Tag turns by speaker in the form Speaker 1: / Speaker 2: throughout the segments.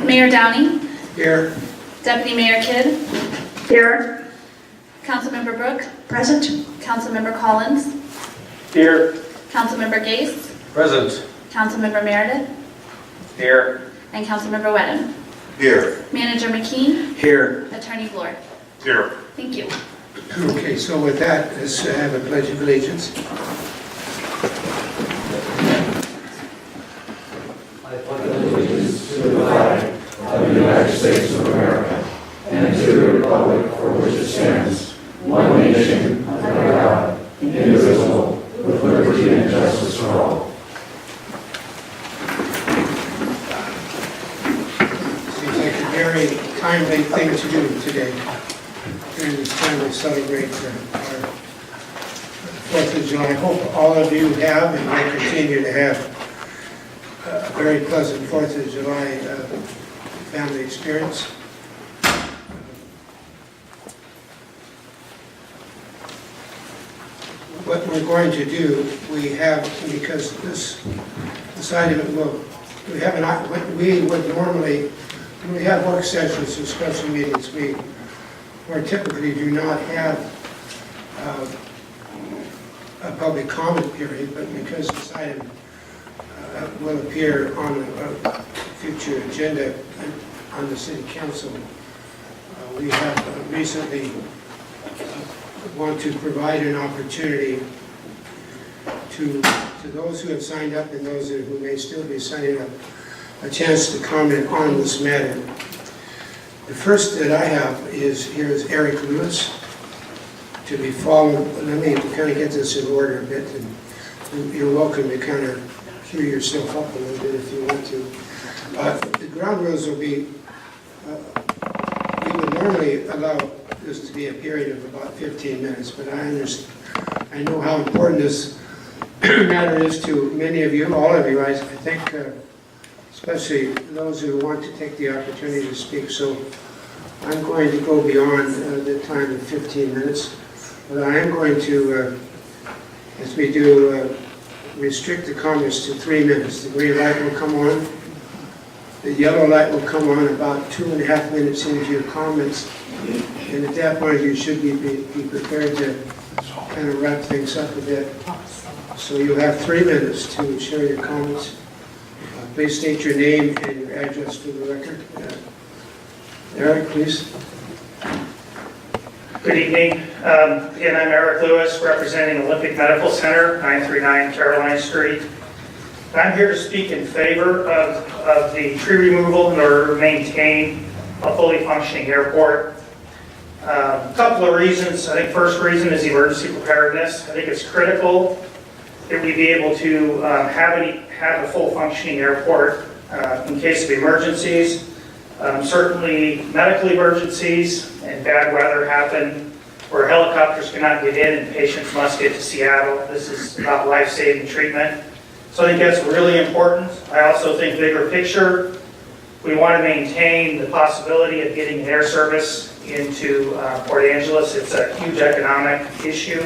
Speaker 1: Mayor Downey,
Speaker 2: Here.
Speaker 1: Deputy Mayor Kidd,
Speaker 3: Here.
Speaker 1: Councilmember Brooke,
Speaker 3: Present.
Speaker 1: Councilmember Collins,
Speaker 2: Here.
Speaker 1: Councilmember Gase,
Speaker 2: Present.
Speaker 1: Councilmember Meredith,
Speaker 2: Here.
Speaker 1: and Councilmember Wedden.
Speaker 2: Here.
Speaker 1: Manager McKean,
Speaker 2: Here.
Speaker 1: Attorney Bloor.
Speaker 2: Here.
Speaker 1: Thank you.
Speaker 4: Okay, so with that, let's have a pledge of allegiance.
Speaker 5: I pledge allegiance to the flag of the United States of America and to the republic for which it stands, one nation, under God, indivisible, with liberty and justice for all.
Speaker 4: Seems like a very timely thing to do today, during this time we celebrate our 4th of July. I hope all of you have and will continue to have a very pleasant 4th of July family experience. What we're going to do, we have, because this item will, we would normally, when we have work sessions or special meetings, we typically do not have a public comment period, but because this item will appear on a future agenda on the City Council, we have recently want to provide an opportunity to those who have signed up and those who may still be signing up, a chance to comment on this matter. The first that I have is Eric Lewis, to be followed. Let me kind of get this in order a bit, and you're welcome to kind of cue yourself up a little bit if you want to. The ground rules will be, we would normally allow this to be a period of about 15 minutes, but I know how important this matter is to many of you, all of you, I think, especially those who want to take the opportunity to speak. So I'm going to go beyond the time of 15 minutes, but I am going to, as we do, restrict the comments to 3 minutes. The green light will come on. The yellow light will come on about 2.5 minutes into your comments. And at that point, you should be prepared to kind of wrap things up a bit. So you'll have 3 minutes to share your comments. Please state your name and your address for the record. Eric, please.
Speaker 6: Good evening. Again, I'm Eric Lewis, representing Olympic Medical Center, 939 Caroline Street. I'm here to speak in favor of the tree removal in order to maintain a fully functioning airport. A couple of reasons. I think first reason is emergency preparedness. I think it's critical that we be able to have a full functioning airport in case of emergencies. Certainly medical emergencies and bad weather happen where helicopters cannot get in and patients must get to Seattle. This is about life-saving treatment. So I think that's really important. I also think bigger picture, we want to maintain the possibility of getting air service into Port Angeles. It's a huge economic issue.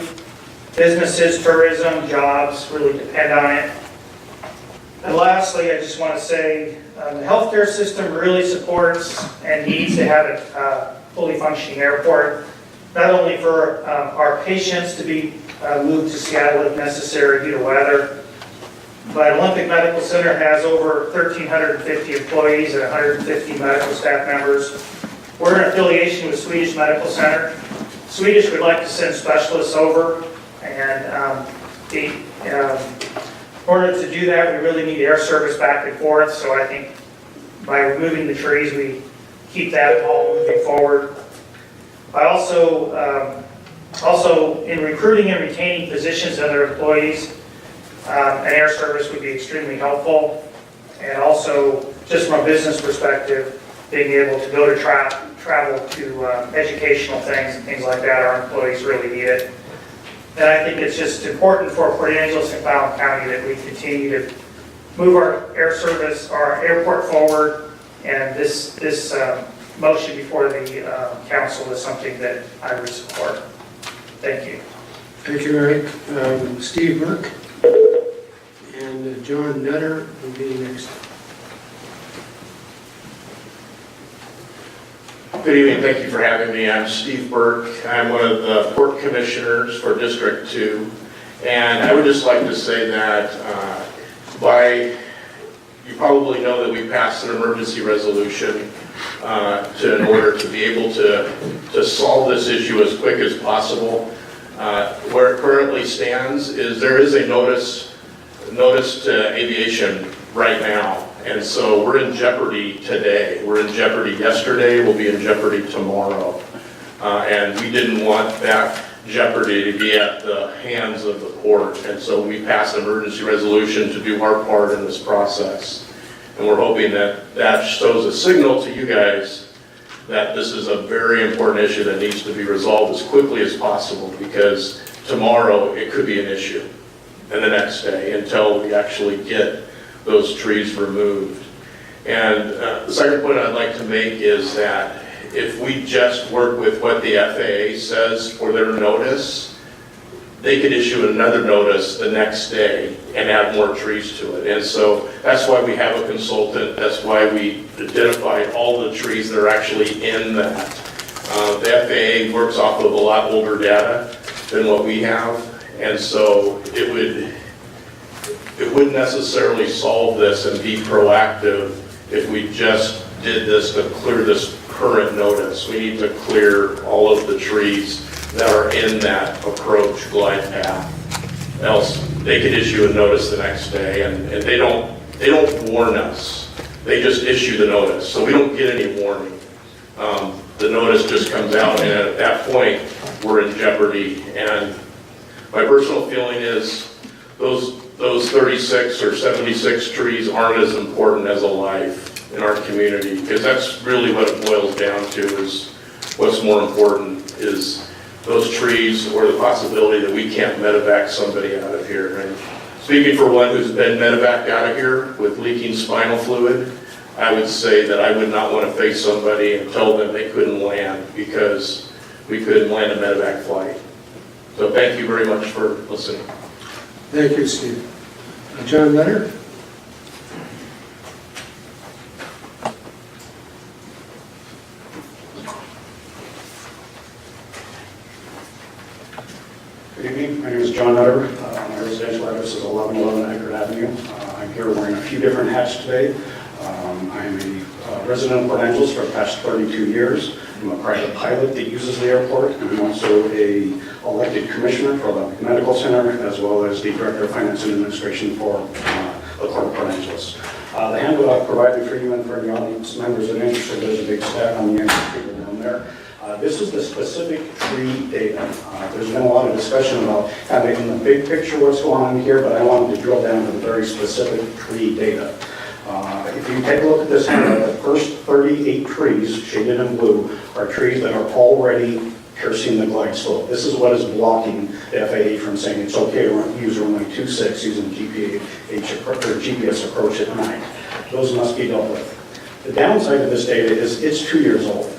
Speaker 6: Businesses, tourism, jobs really depend on it. And lastly, I just want to say the healthcare system really supports and needs to have a fully functioning airport, not only for our patients to be moved to Seattle if necessary due to weather, but Olympic Medical Center has over 1,350 employees and 150 medical staff members. We're in affiliation with Swedish Medical Center. Swedish would like to send specialists over, and in order to do that, we really need air service back and forth. So I think by removing the trees, we keep that all moving forward. I also in recruiting and retaining physicians and other employees, an air service would be extremely helpful. And also, just from a business perspective, being able to go to travel to educational things and things like that, our employees really need it. And I think it's just important for Port Angeles and Clallam County that we continue to move our air service, our airport forward, and this motion before the council is something that I would support. Thank you.
Speaker 4: Thank you, Eric. Steve Burke and John Nutter will be next.
Speaker 3: Good evening, thank you for having me. I'm Steve Burke. I'm one of the Port Commissioners for District 2. And I would just like to say that you probably know that we passed an emergency resolution in order to be able to solve this issue as quick as possible. Where it currently stands is there is a notice to aviation right now. And so we're in jeopardy today. We're in jeopardy yesterday, we'll be in jeopardy tomorrow. And we didn't want that jeopardy to be at the hands of the port. And so we passed an emergency resolution to do our part in this process. And we're hoping that that shows a signal to you guys that this is a very important issue that needs to be resolved as quickly as possible, because tomorrow it could be an issue, and the next day, until we actually get those trees removed. And the second point I'd like to make is that if we just work with what the FAA says for their notice, they could issue another notice the next day and add more trees to it. And so that's why we have a consultant. That's why we identified all the trees that are actually in that. The FAA works off of a lot older data than what we have. And so it wouldn't necessarily solve this and be proactive if we just did this to clear this current notice. We need to clear all of the trees that are in that approach glide path. Else they could issue a notice the next day, and they don't warn us. They just issue the notice, so we don't get any warning. The notice just comes out, and at that point we're in jeopardy. And my personal feeling is those 36 or 76 trees aren't as important as a life in our community, because that's really what it boils down to. Is what's more important is those trees, or the possibility that we can't medevac somebody out of here. And speaking for one who's been medevaced out of here with leaking spinal fluid, I would say that I would not want to face somebody and tell them they couldn't land because we couldn't land a medevac flight. So thank you very much for listening.
Speaker 4: Thank you, Steve. John Leonard?
Speaker 7: Good evening, my name is John Nutter. My residential address is 1111 Eckerd Avenue. I'm here wearing a few different hats today. I'm a resident of Port Angeles for the past 32 years. I'm a private pilot that uses the airport, and I'm also a elected commissioner for the medical center, as well as the director of finance and administration for the Port of Port Angeles. The handout I've provided for you and for the audience members that are interested, there's a big stack on the end table down there. This is the specific tree data. There's been a lot of discussion about having in the big picture what's going on here, but I wanted to drill down to the very specific tree data. If you take a look at this handout, the first 38 trees, shaded in blue, are trees that are already piercing the glide slope. This is what is blocking the FAA from saying it's okay to use runway 26 using GPS approach at night. Those must be dealt with. The downside of this data is it's 2 years old.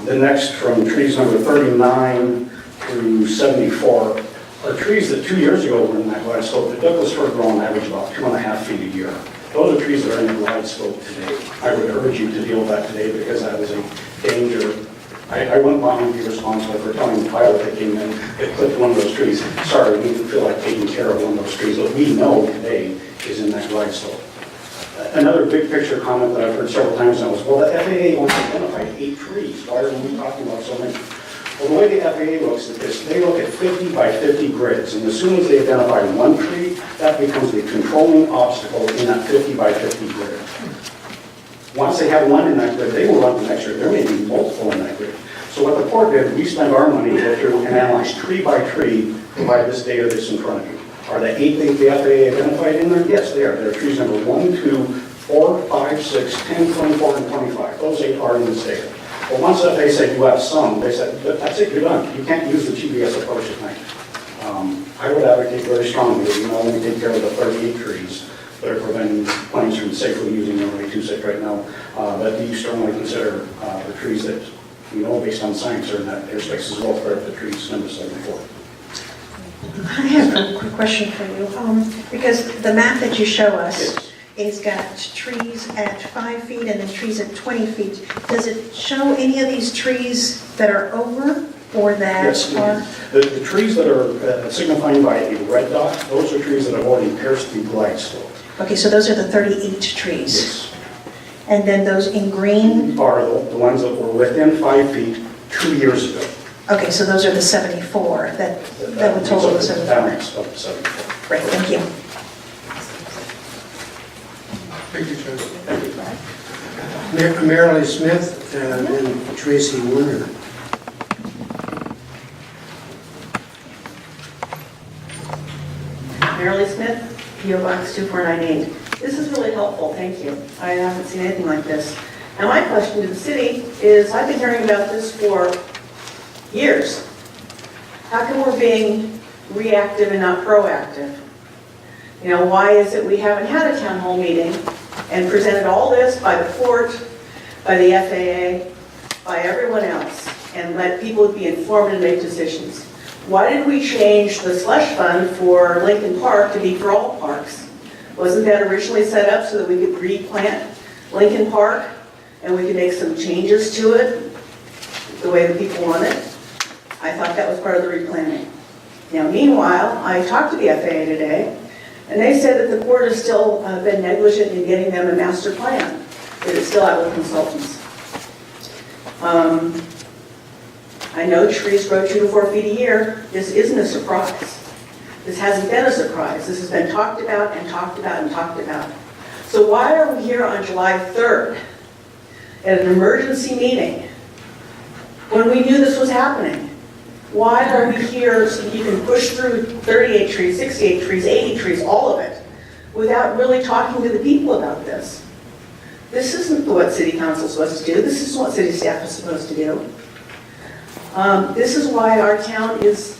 Speaker 7: The next, from trees number 39 through 74, are trees that 2 years ago were in that glide slope. The Douglas fir grow on average about 2.5 feet a year. Those are trees that are in the glide slope today. I would urge you to deal with that today, because that is a danger. I wouldn't want to be responsible for telling the pilot that came in that clipped one of those trees, sorry, we didn't feel like taking care of one of those trees that we know today is in that glide slope. Another big picture comment that I've heard several times now is, well, the FAA only identified 8 trees. Why are we talking about so many? Well, the way the FAA looks at this, they look at 50 by 50 grids, and as soon as they identify one tree, that becomes the controlling obstacle in that 50 by 50 grid. Once they have one in that grid, they will run the next grid. There may be multiple in that grid. So what the port did, we spent our money to go through and analyze tree by tree, provide this data that's in front of you. Are the 8 things the FAA identified in there? Yes, they are. There are trees number 1, 2, 4, 5, 6, 10, 24, and 25. Those 8 are in this data. But once the FAA said you have some, they said, that's it, you're done. You can't use the GPS approach at night. I would advocate very strongly that you not only take care of the 38 trees that are preventing planes from safely using runway 26 right now, but you strongly consider the trees that you know based on science are in that airspace as well, for the trees number 74.
Speaker 8: I have a quick question for you, because the map that you show us,
Speaker 7: Yes.
Speaker 8: is got trees at 5 feet and then trees at 20 feet. Does it show any of these trees that are over or that
Speaker 7: Yes,
Speaker 8: are?
Speaker 7: the trees that are signified by a red dot, those are trees that have already pierced the glide slope.
Speaker 8: Okay, so those are the 38 trees.
Speaker 7: Yes.
Speaker 8: And then those in green,
Speaker 7: Are the ones that were within 5 feet 2 years ago.
Speaker 8: okay, so those are the 74, that would total the 74.
Speaker 7: Balance of 74.
Speaker 8: Great, thank you.
Speaker 4: Thank you, John. Marilee Smith and then Tracy Warner.
Speaker 9: Marilee Smith, P.O. Box 2498. This is really helpful, thank you. I haven't seen anything like this. Now my question to the city is, I've been hearing about this for years. How come we're being reactive and not proactive? You know, why is it we haven't had a town hall meeting and presented all this by the port, by the FAA, by everyone else, and let people be informed and make decisions? Why did we change the slush fund for Lincoln Park to be for all parks? Wasn't that originally set up so that we could replant Lincoln Park and we could make some changes to it the way the people want it? I thought that was part of the replanting. Now, meanwhile, I talked to the FAA today, and they said that the port has still been negligent in getting them a master plan, that it's still out with consultants. I know trees grow 2 to 4 feet a year. This isn't a surprise. This hasn't been a surprise. This has been talked about and talked about and talked about. So why are we here on July 3rd at an emergency meeting when we knew this was happening? Why are we here so you can push through 38 trees, 68 trees, 80 trees, all of it, without really talking to the people about this? This isn't what city council is supposed to do. This isn't what city staff is supposed to do. This is why our town is,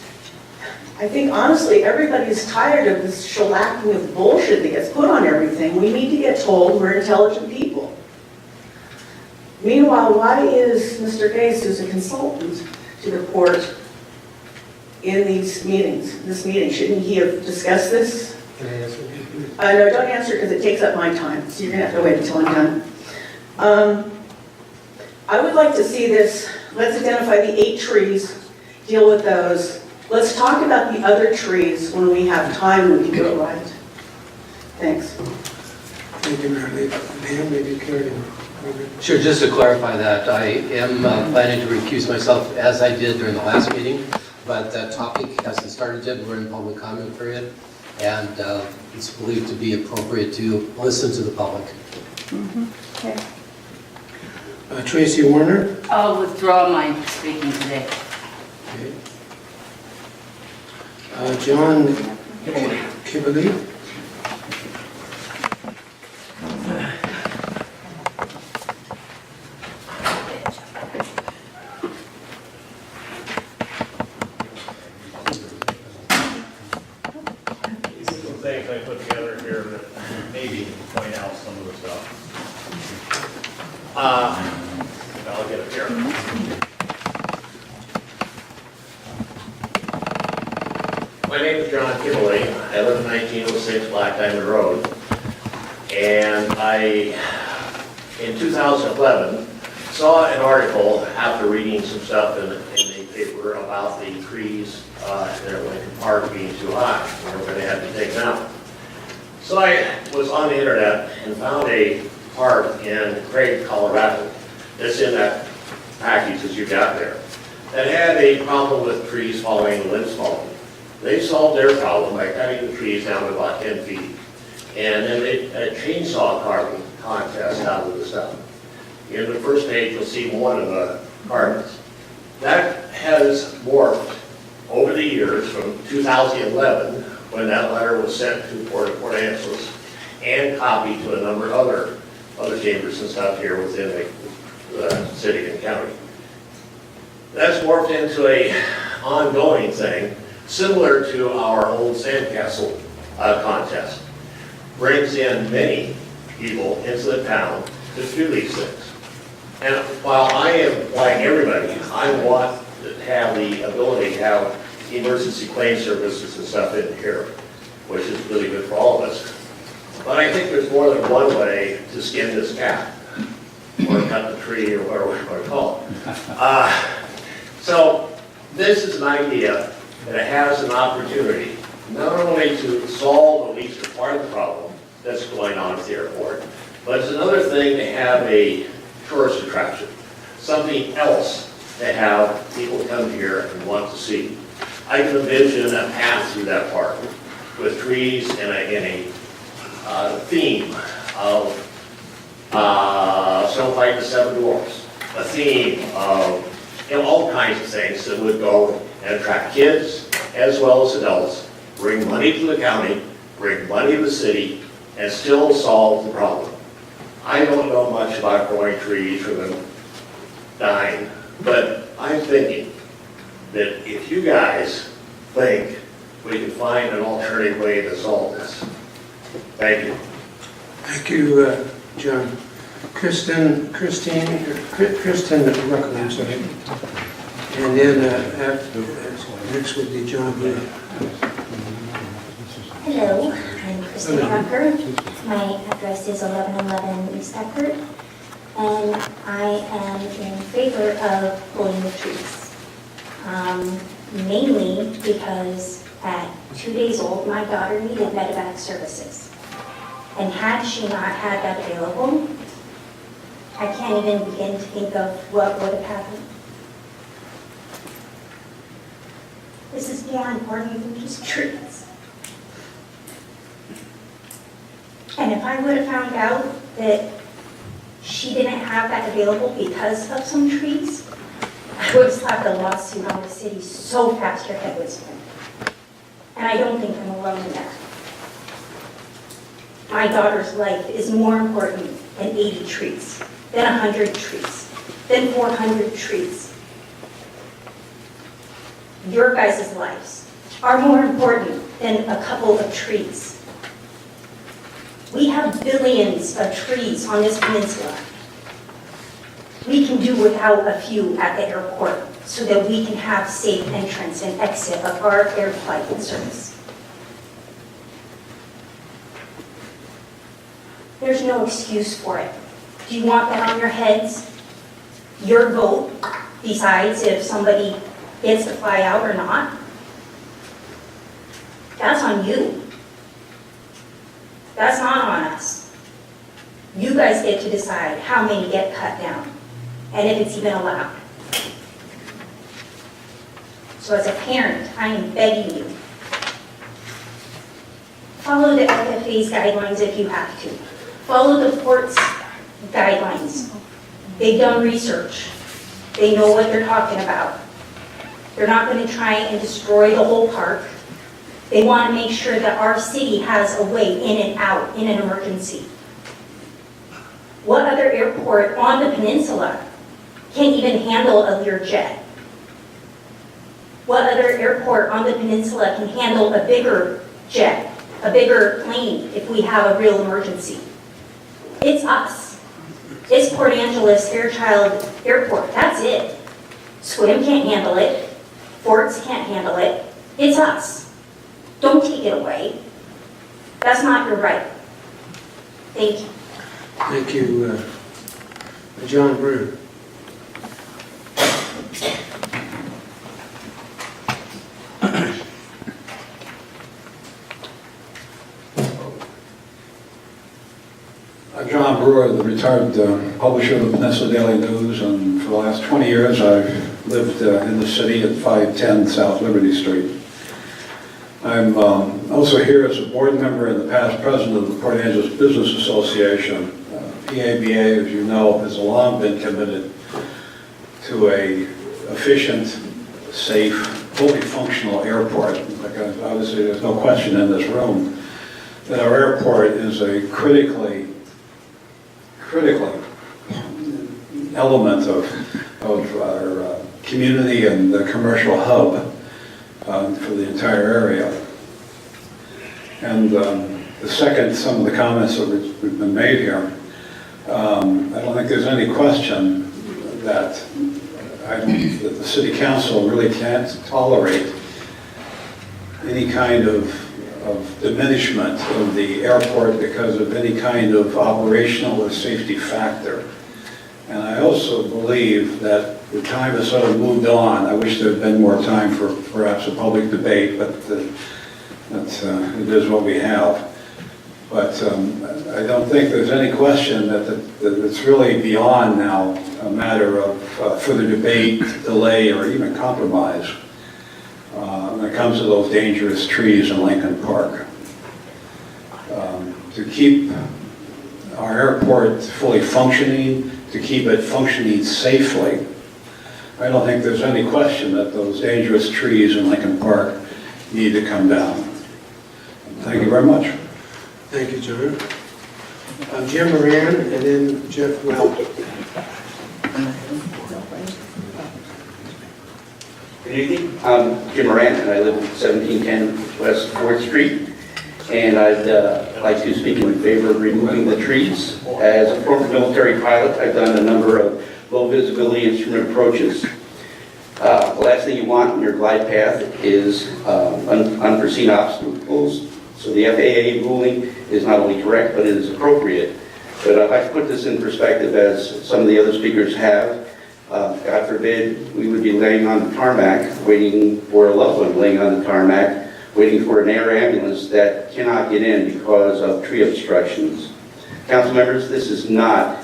Speaker 9: I think honestly, everybody is tired of this shellacking of bullshit that gets put on everything. We need to get told we're intelligent people. Meanwhile, why is Mr. Gase, who's a consultant to the port, in these meetings, this meeting? Shouldn't he have discussed this?
Speaker 4: Can I answer?
Speaker 9: No, don't answer because it takes up my time, so you're gonna have to wait until I'm done. I would like to see this, let's identify the 8 trees, deal with those. Let's talk about the other trees when we have time, we can do it right. Thanks.
Speaker 4: Thank you, Marilee. Pam, maybe you care to?
Speaker 10: Sure, just to clarify that, I am planning to recuse myself as I did during the last meeting, but that topic hasn't started yet. We're in public comment period, and it's believed to be appropriate to listen to the public.
Speaker 9: Okay.
Speaker 4: Tracy Warner.
Speaker 11: I'll withdraw my speaking today.
Speaker 4: Okay. John Kibbley.
Speaker 2: Some things I put together here that maybe point out some of the stuff. I'll get it here. My name is John Kimberly. I live in 1906 Black Diamond Road. And in 2011, saw an article after reading some stuff in the paper about the trees there at Lincoln Park being too high. And we're going to have to take them out. So I was on the internet and found a park in Craig, Colorado, that's in that package that you got there, that had a problem with trees falling and limbs falling. They solved their problem by cutting the trees down to about 10 feet. And then a chainsaw carving contest out of the stuff. In the first page, you'll see one of the carvings. That has morphed over the years from 2011, when that letter was sent to Port Angeles, and copied to a number of other chambers and stuff here within the city and county. That's morphed into a ongoing thing, similar to our old sandcastle contest. Brings in many people into the town to do these things. And while I am, like everybody, I want to have the ability to have emergency claim services and stuff in here, which is really good for all of us. But I think there's more than one way to skin this cat, or cut the tree, or whatever you want to call it. So this is an idea that has an opportunity not only to solve at least a part of the problem that's going on at the airport, but it's another thing to have a tourist attraction, something else to have people come here and want to see. I can envision a path through that park with trees and a theme of Snow White and the Seven Dwarfs, a theme of all kinds of things that would go and attract kids as well as adults, bring money to the county, bring money to the city, and still solve the problem. I don't know much about growing trees or them dying, but I'm thinking that if you guys think we can find an alternative way to solve this. Thank you.
Speaker 4: Thank you, John. Kristen Ruckel, I'm sorry. And then next would be John Blue.
Speaker 12: Hello, I'm Kristen Rucker. My address is 1111 East Eckerd, and I am in favor of pulling the trees. Mainly because at 2 days old, my daughter needed medevac services. And had she not had that available, I can't even begin to think of what would have happened. This is more important than just trees. And if I would have found out that she didn't have that available because of some trees, I would have slapped a lawsuit on the city so fast your head would spin. And I don't think I'm alone in that. My daughter's life is more important than 80 trees, than 100 trees, than 400 trees. Your guys' lives are more important than a couple of trees. We have billions of trees on this peninsula. We can do without a few at the airport so that we can have safe entrance and exit of our air flight and service. There's no excuse for it. Do you want that on your heads? Your vote decides if somebody gets to fly out or not? That's on you. That's not on us. You guys get to decide how many get cut down, and if it's even allowed. So as a parent, I am begging you, follow the FFA's guidelines if you have to. Follow the port's guidelines. They've done research. They know what they're talking about. They're not going to try and destroy the whole park. They want to make sure that our city has a way in and out in an emergency. What other airport on the peninsula can even handle a Learjet? What other airport on the peninsula can handle a bigger jet, a bigger plane if we have a real emergency? It's us. It's Port Angeles Fairchild Airport. That's it. Squim can't handle it. Forts can't handle it. It's us. Don't take it away. That's not your right. Thank you.
Speaker 4: Thank you, John Brew.
Speaker 5: John Brewer, the retired publisher of the Peninsula Daily News, and for the last 20 years I've lived in the city at 510 South Liberty Street. I'm also here as a board member and the past president of the Port Angeles Business Association. PABA, as you know, has long been committed to a efficient, safe, fully functional airport. Because obviously there's no question in this room that our airport is a critical element of our community and the commercial hub for the entire area. And the second, some of the comments that have been made here, I don't think there's any question that that the City Council really can't tolerate any kind of diminishment of the airport because of any kind of operational or safety factor. And I also believe that the time has sort of moved on. I wish there had been more time for perhaps a public debate, but it is what we have. But I don't think there's any question that it's really beyond now a matter of further debate, delay, or even compromise when it comes to those dangerous trees in Lincoln Park. To keep our airport fully functioning, to keep it functioning safely, I don't think there's any question that those dangerous trees in Lincoln Park need to come down. Thank you very much.
Speaker 4: Thank you, John. Jim Moran, and then Jeff Well.
Speaker 13: Good evening. I'm Jim Moran, and I live at 1710 West 4th Street. And I'd like to speak in favor of removing the trees. As a former military pilot, I've done a number of low visibility instrument approaches. The last thing you want in your glide path is unforeseen obstacles. So the FAA ruling is not only correct, but it is appropriate. But I'd like to put this in perspective, as some of the other speakers have. God forbid, we would be laying on the tarmac, waiting for a loved one laying on the tarmac, waiting for an air ambulance that cannot get in because of tree obstructions. Council members, this is not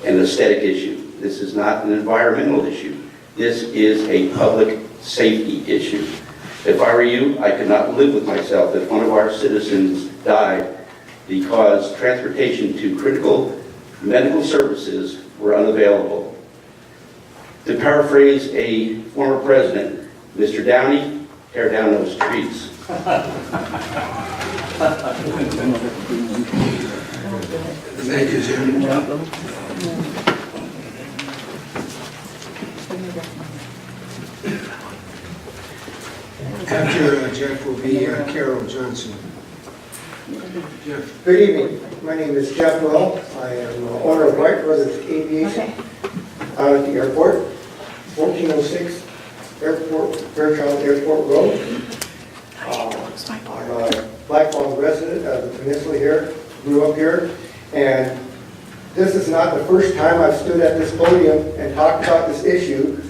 Speaker 13: an aesthetic issue. This is not an environmental issue. This is a public safety issue. If I were you, I could not live with myself if one of our citizens died because transportation to critical medical services were unavailable. To paraphrase a former president, Mr. Downey, tear down those trees.
Speaker 4: Thank you, Jim. After Jeff will be Carol Johnson. Jeff.
Speaker 14: Good evening. My name is Jeff Well. I am owner of White Brothers Aviation out at the airport, 1406 Fairchild Airport Road. I'm a Blackfalls resident of the Peninsula here, grew up here, and this is not the first time I've stood at this podium and talked about this issue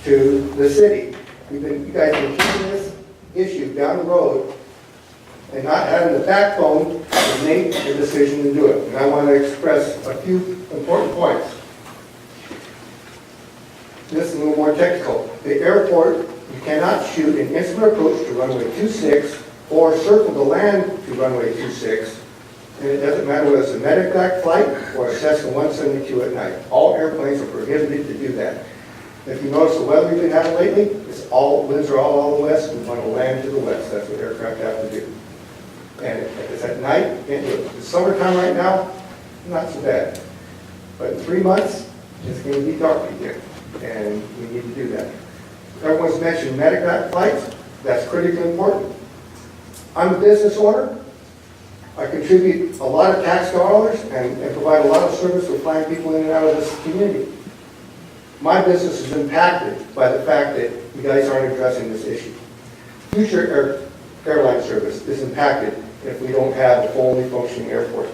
Speaker 14: to the city. You guys have been keeping this issue down the road and not having the backbone to make the decision to do it. And I want to express a few important points. This is a little more technical. The airport, you cannot shoot an instrument approach to runway 26 or circle the land to runway 26. And it doesn't matter whether it's a medevac flight or a Cessna 172 at night. All airplanes are prohibited to do that. If you notice the weather we've been having lately, winds are all the west. We want to land to the west. That's what aircraft have to do. And if it's at night, you can't do it. It's summertime right now, not so bad. But in 3 months, it's going to be dark again. And we need to do that. Everyone's mentioned medevac flights. That's critically important. I'm a business owner. I contribute a lot of tax dollars and provide a lot of service for flying people in and out of this community. My business is impacted by the fact that you guys aren't addressing this issue. Future airline service is impacted if we don't have a fully functioning airport.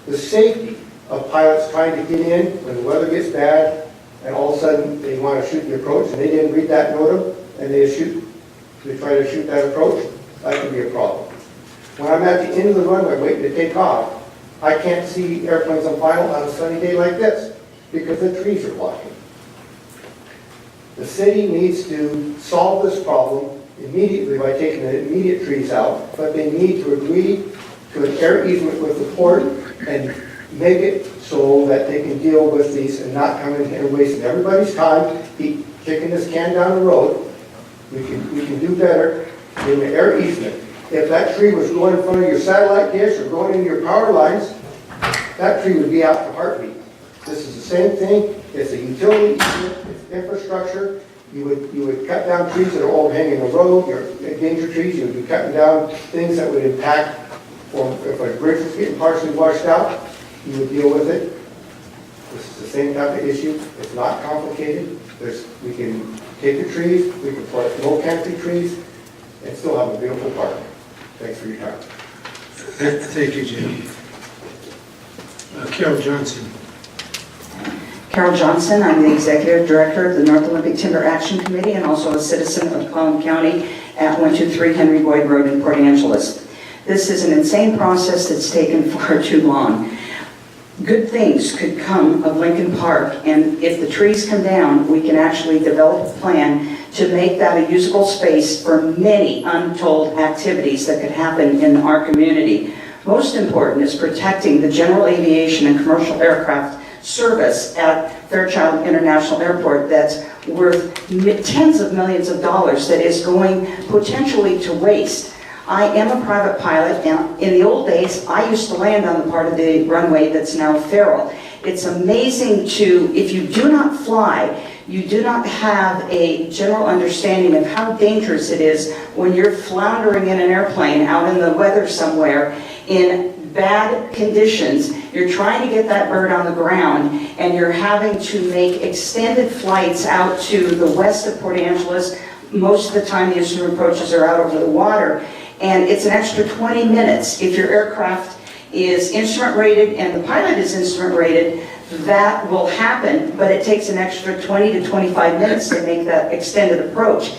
Speaker 14: The safety of pilots trying to get in when the weather gets bad and all of a sudden they want to shoot the approach and they didn't read that NOTAM and they try to shoot that approach, that could be a problem. When I'm at the end of the runway waiting to take off, I can't see airplanes on final on a sunny day like this because the trees are blocking. The city needs to solve this problem immediately by taking the immediate trees out, but they need to agree to an air easement with the port and make it so that they can deal with these and not come in here wasting everybody's time, keep kicking this can down the road. We can do better in the air easement. If that tree was going in front of your satellite dish or going into your power lines, that tree would be out for heartbeat. This is the same thing. It's a utility easement, it's infrastructure. You would cut down trees that are overhanging the road, your endangered trees. You would be cutting down things that would impact, or if a bridge was getting partially washed out, you would deal with it. This is the same type of issue. It's not complicated. We can take the trees, we can plant low canopy trees, and still have a beautiful park. Thanks for your time.
Speaker 4: Thank you, Jim. Carol Johnson.
Speaker 15: Carol Johnson, I'm the Executive Director of the North Olympic Timber Action Committee and also a citizen of Collin County at 123 Henry Boyd Road in Port Angeles. This is an insane process that's taken far too long. Good things could come of Lincoln Park, and if the trees come down, we can actually develop a plan to make that a usable space for many untold activities that could happen in our community. Most important is protecting the general aviation and commercial aircraft service at Fairchild International Airport that's worth tens of millions of dollars that is going potentially to waste. I am a private pilot, and in the old days, I used to land on the part of the runway that's now feral. It's amazing if you do not fly, you do not have a general understanding of how dangerous it is when you're floundering in an airplane out in the weather somewhere in bad conditions. You're trying to get that bird on the ground, and you're having to make extended flights out to the west of Port Angeles. Most of the time, the instrument approaches are out over the water, and it's an extra 20 minutes. If your aircraft is instrument rated and the pilot is instrument rated, that will happen, but it takes an extra 20 to 25 minutes to make that extended approach.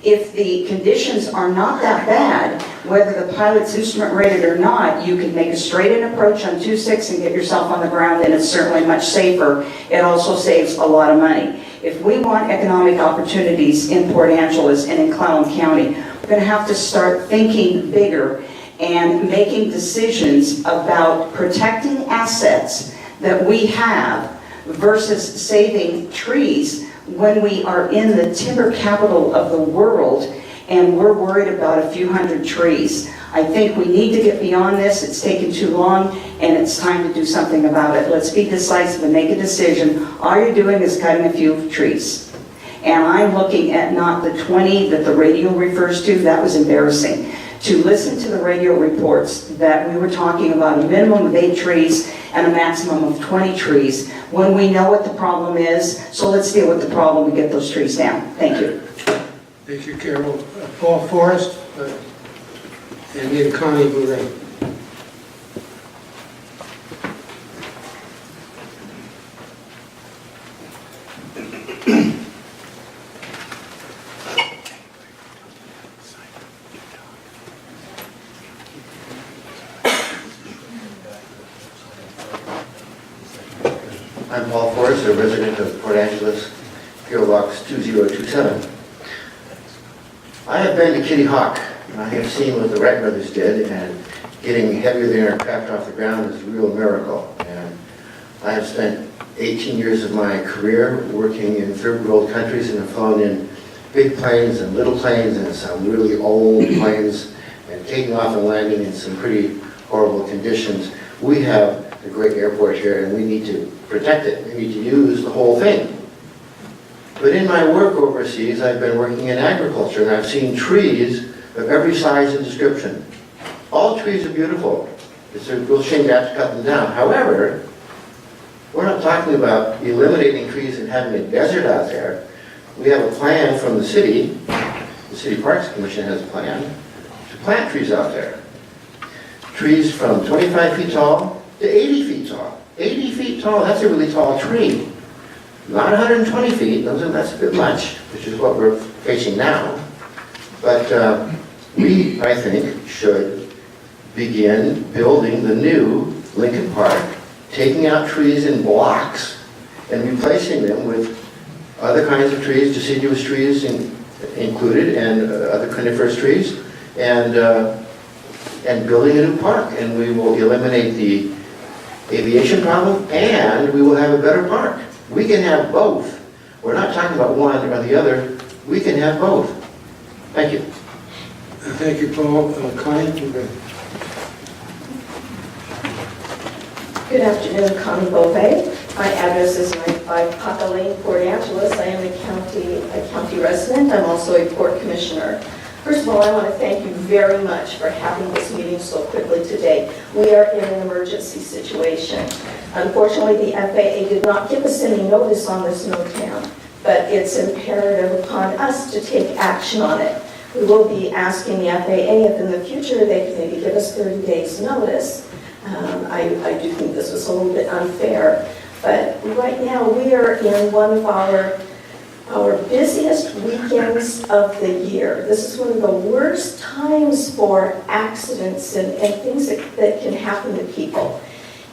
Speaker 15: If the conditions are not that bad, whether the pilot's instrument rated or not, you can make a straight-in approach on 26 and get yourself on the ground, and it's certainly much safer. It also saves a lot of money. If we want economic opportunities in Port Angeles and in Clallam County, we're going to have to start thinking bigger and making decisions about protecting assets that we have versus saving trees when we are in the timber capital of the world and we're worried about a few hundred trees. I think we need to get beyond this. It's taken too long, and it's time to do something about it. Let's be decisive and make a decision. All you're doing is cutting a few trees. And I'm looking at not the 20 that the radio refers to. That was embarrassing. To listen to the radio reports that we were talking about a minimum of 8 trees and a maximum of 20 trees when we know what the problem is. So let's deal with the problem and get those trees down. Thank you.
Speaker 4: Thank you, Carol. Paul Forrest, and then Connie Bourret.
Speaker 16: I'm Paul Forrest, a resident of Port Angeles, PO Box 2027. I have been to Kitty Hawk, and I have seen what the Wright brothers did, and getting heavier than aircraft off the ground is a real miracle. And I have spent 18 years of my career working in third world countries and have flown in big planes and little planes and some really old planes and taking off and landing in some pretty horrible conditions. We have a great airport here, and we need to protect it. We need to use the whole thing. But in my work overseas, I've been working in agriculture, and I've seen trees of every size and description. All trees are beautiful. It's a real shame to have to cut them down. However, we're not talking about eliminating trees and having a desert out there. We have a plan from the city Parks Commission has a plan to plant trees out there. Trees from 25 feet tall to 80 feet tall. 80 feet tall, that's a really tall tree. Not 120 feet, that's a bit much, which is what we're facing now. But we, I think, should begin building the new Lincoln Park, taking out trees in blocks and replacing them with other kinds of trees, deciduous trees included, and other coniferous trees, and building a new park. And we will eliminate the aviation problem, and we will have a better park. We can have both. We're not talking about one or the other. We can have both. Thank you.
Speaker 4: Thank you, Paul. Connie Bourret.
Speaker 17: Good afternoon, Connie Beauvais. My address is 95 Paca Lane, Port Angeles. I am a county resident. I'm also a port commissioner. First of all, I want to thank you very much for having this meeting so quickly today. We are in an emergency situation. Unfortunately, the FAA did not give us any notice on this NOTAM, but it's imperative upon us to take action on it. We will be asking the FAA if in the future they could maybe give us 30 days notice. I do think this was a little bit unfair, but right now we are in one of our busiest weekends of the year. This is one of the worst times for accidents and things that can happen to people.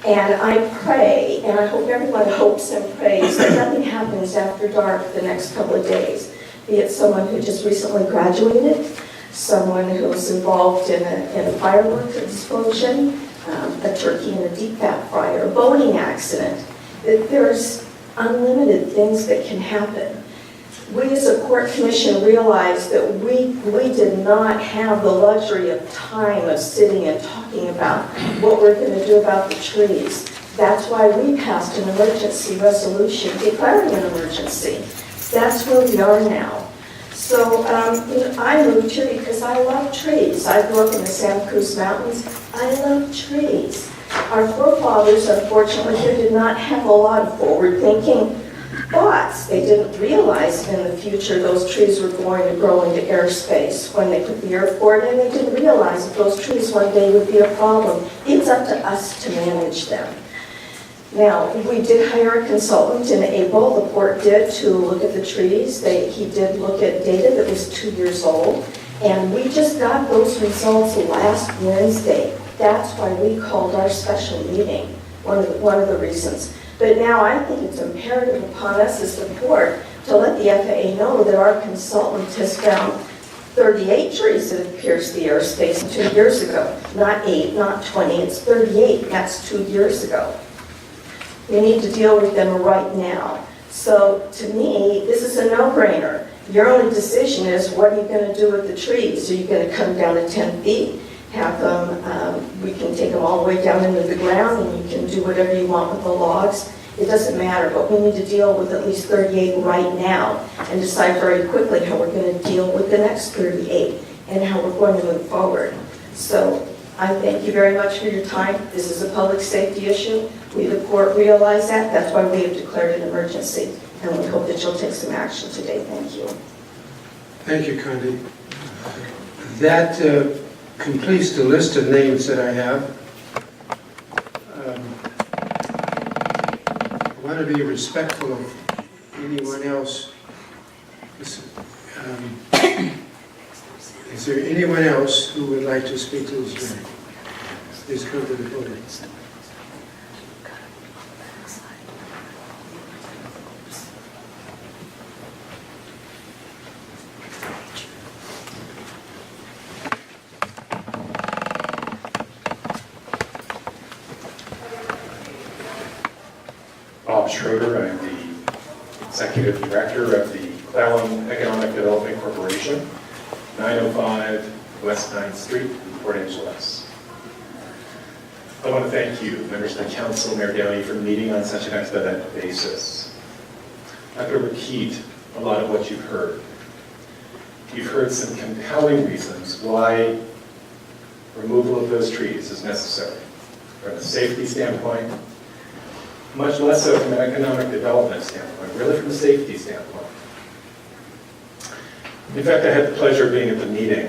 Speaker 17: And I pray, and I hope everyone hopes and prays that nothing happens after dark the next couple of days. Be it someone who just recently graduated, someone who was involved in a fireworks explosion, a turkey in a deep fat fryer, a boating accident. There's unlimited things that can happen. We as a court commission realized that we did not have the luxury of time of sitting and talking about what we're going to do about the trees. That's why we passed an emergency resolution declaring an emergency. That's where we are now. So I moved here because I love trees. I grew up in the Santa Cruz Mountains. I love trees. Our forefathers, unfortunately, here did not have a lot of forward-thinking thoughts. They didn't realize in the future those trees were going to grow into airspace. When they put the airport in, they didn't realize that those trees one day would be a problem. It's up to us to manage them. Now, we did hire a consultant in April, the port did, to look at the trees. He did look at data that was 2 years old, and we just got those results last Wednesday. That's why we called our special meeting, one of the reasons. But now I think it's imperative upon us as the port to let the FAA know that our consultant has found 38 trees that have pierced the airspace 2 years ago. Not 8, not 20, it's 38, that's 2 years ago. We need to deal with them right now. So to me, this is a no-brainer. Your only decision is, what are you going to do with the trees? Are you going to come down to 10 feet? Have them, we can take them all the way down into the ground, and you can do whatever you want with the logs. It doesn't matter, but we need to deal with at least 38 right now and decide very quickly how we're going to deal with the next 38 and how we're going to move forward. So I thank you very much for your time. This is a public safety issue. We, the court, realize that. That's why we have declared an emergency, and we hope that you'll take some action today. Thank you.
Speaker 4: Thank you, Condi. That completes the list of names that I have. I want to be respectful of anyone else. Is there anyone else who would like to speak to this hearing? Please come to the podium.
Speaker 18: Bob Schroeder, I'm the Executive Director of the Clallam Economic Development Corporation, 905 West 9th Street, Port Angeles. I want to thank you, members of the Council, Mayor Downey, for meeting on such an expedited basis. I'm going to repeat a lot of what you've heard. You've heard some compelling reasons why removal of those trees is necessary from a safety standpoint, much less so from an economic development standpoint, really from a safety standpoint. In fact, I had the pleasure of being at the meeting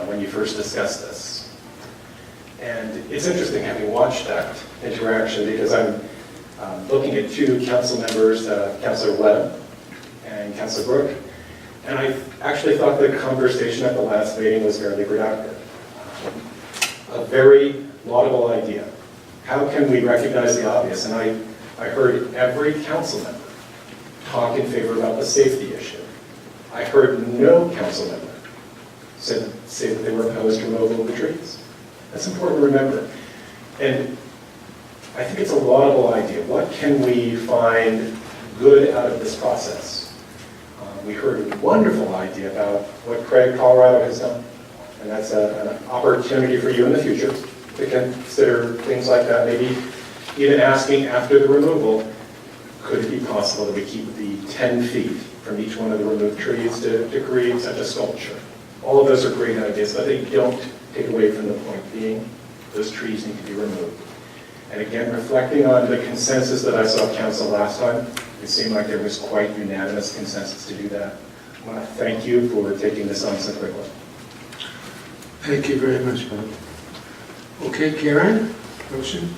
Speaker 18: when you first discussed this. And it's interesting having watched that interaction, because I'm looking at two council members, Councilor Webb and Councilor Brooke, and I actually thought the conversation at the last meeting was fairly productive. A very laudable idea. How can we recognize the obvious? And I heard every council member talk in favor about the safety issue. I heard no council member say that they were opposed to removal of the trees. That's important to remember. And I think it's a laudable idea. What can we find good out of this process? We heard a wonderful idea about what Craig, Colorado has done. And that's an opportunity for you in the future to consider things like that. Maybe even asking after the removal, could it be possible that we keep the 10 feet from each one of the removed trees to create such a sculpture? All of those are great ideas, but they don't take away from the point being those trees need to be removed. And again, reflecting on the consensus that I saw at council last time, it seemed like there was quite unanimous consensus to do that. I want to thank you for taking this on so quickly.
Speaker 4: Thank you very much, Bob. Okay, Karen, motion?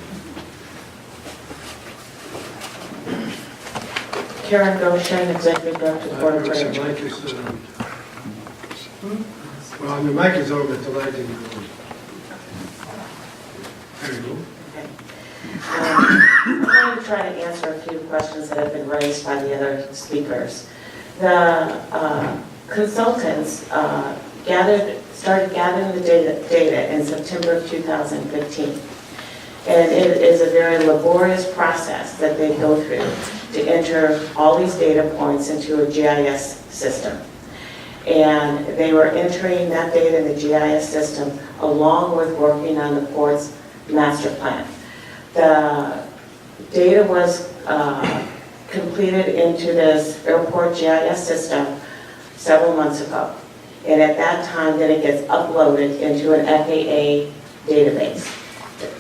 Speaker 9: Karen Goshen, Executive Director of the Board of
Speaker 4: The
Speaker 9: Trade.
Speaker 4: mic is, well, the mic is on, but the light didn't go on. There you go.
Speaker 9: I'm going to try to answer a few questions that have been raised by the other speakers. The consultants started gathering the data in September of 2015. And it is a very laborious process that they go through to enter all these data points into a GIS system. And they were entering that data in the GIS system along with working on the port's master plan. The data was completed into this airport GIS system several months ago. And at that time, then it gets uploaded into an FAA database.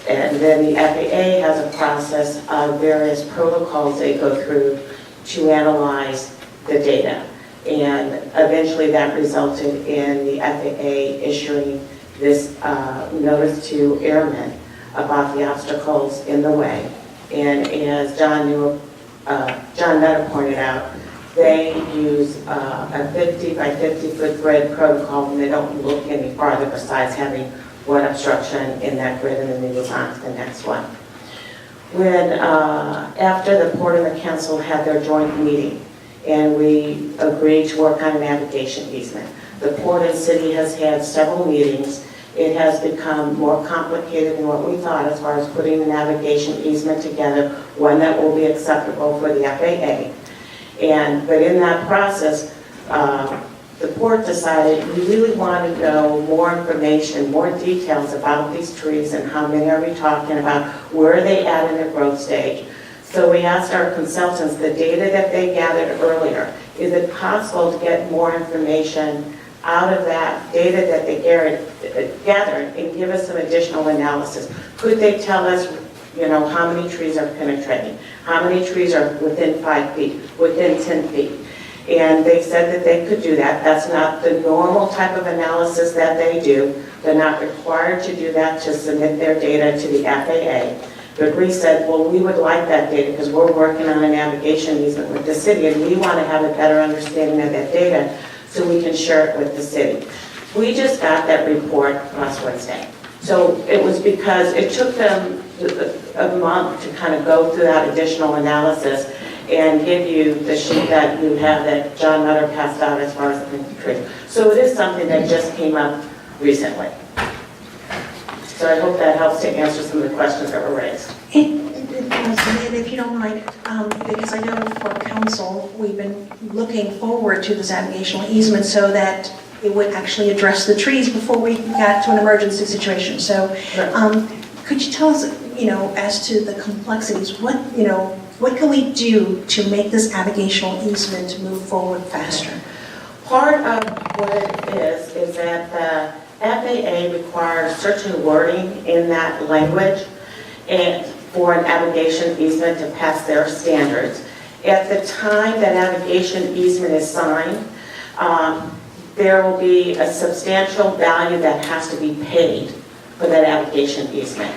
Speaker 9: And then the FAA has a process of various protocols they go through to analyze the data. And eventually that resulted in the FAA issuing this notice to Airman about the obstacles in the way. And as John Nutter pointed out, they use a 50 by 50 foot grid protocol, and they don't look any farther besides having one obstruction in that grid, and then they move on to the next one. When, after the Port and the Council had their joint meeting, and we agreed to work on a navigation easement, the Port and City has had several meetings. It has become more complicated than what we thought as far as putting a navigation easement together, one that will be acceptable for the FAA. But in that process, the Port decided we really want to know more information, more details about these trees and how many are we talking about, where are they at in their growth stage. So we asked our consultants, the data that they gathered earlier, is it possible to get more information out of that data that they gathered and give us some additional analysis? Could they tell us, how many trees are penetrating? How many trees are within 5 feet, within 10 feet? And they said that they could do that. That's not the normal type of analysis that they do. They're not required to do that to submit their data to the FAA. But we said, well, we would like that data because we're working on a navigation easement with the city, and we want to have a better understanding of that data so we can share it with the city. We just got that report last Wednesday. So it was because it took them a month to kind of go through that additional analysis and give you the sheet that you have that John Nutter passed out as far as the trees. So it is something that just came up recently. So I hope that helps to answer some of the questions that were raised.
Speaker 8: It does, and if you don't mind, because I know for council, we've been looking forward to this navigational easement so that it would actually address the trees before we got to an emergency situation. So could you tell us, as to the complexities, what can we do to make this navigational easement move forward faster?
Speaker 9: Part of what it is that the FAA requires certain wording in that language and for a navigation easement to pass their standards. At the time that navigation easement is signed, there will be a substantial value that has to be paid for that navigation easement.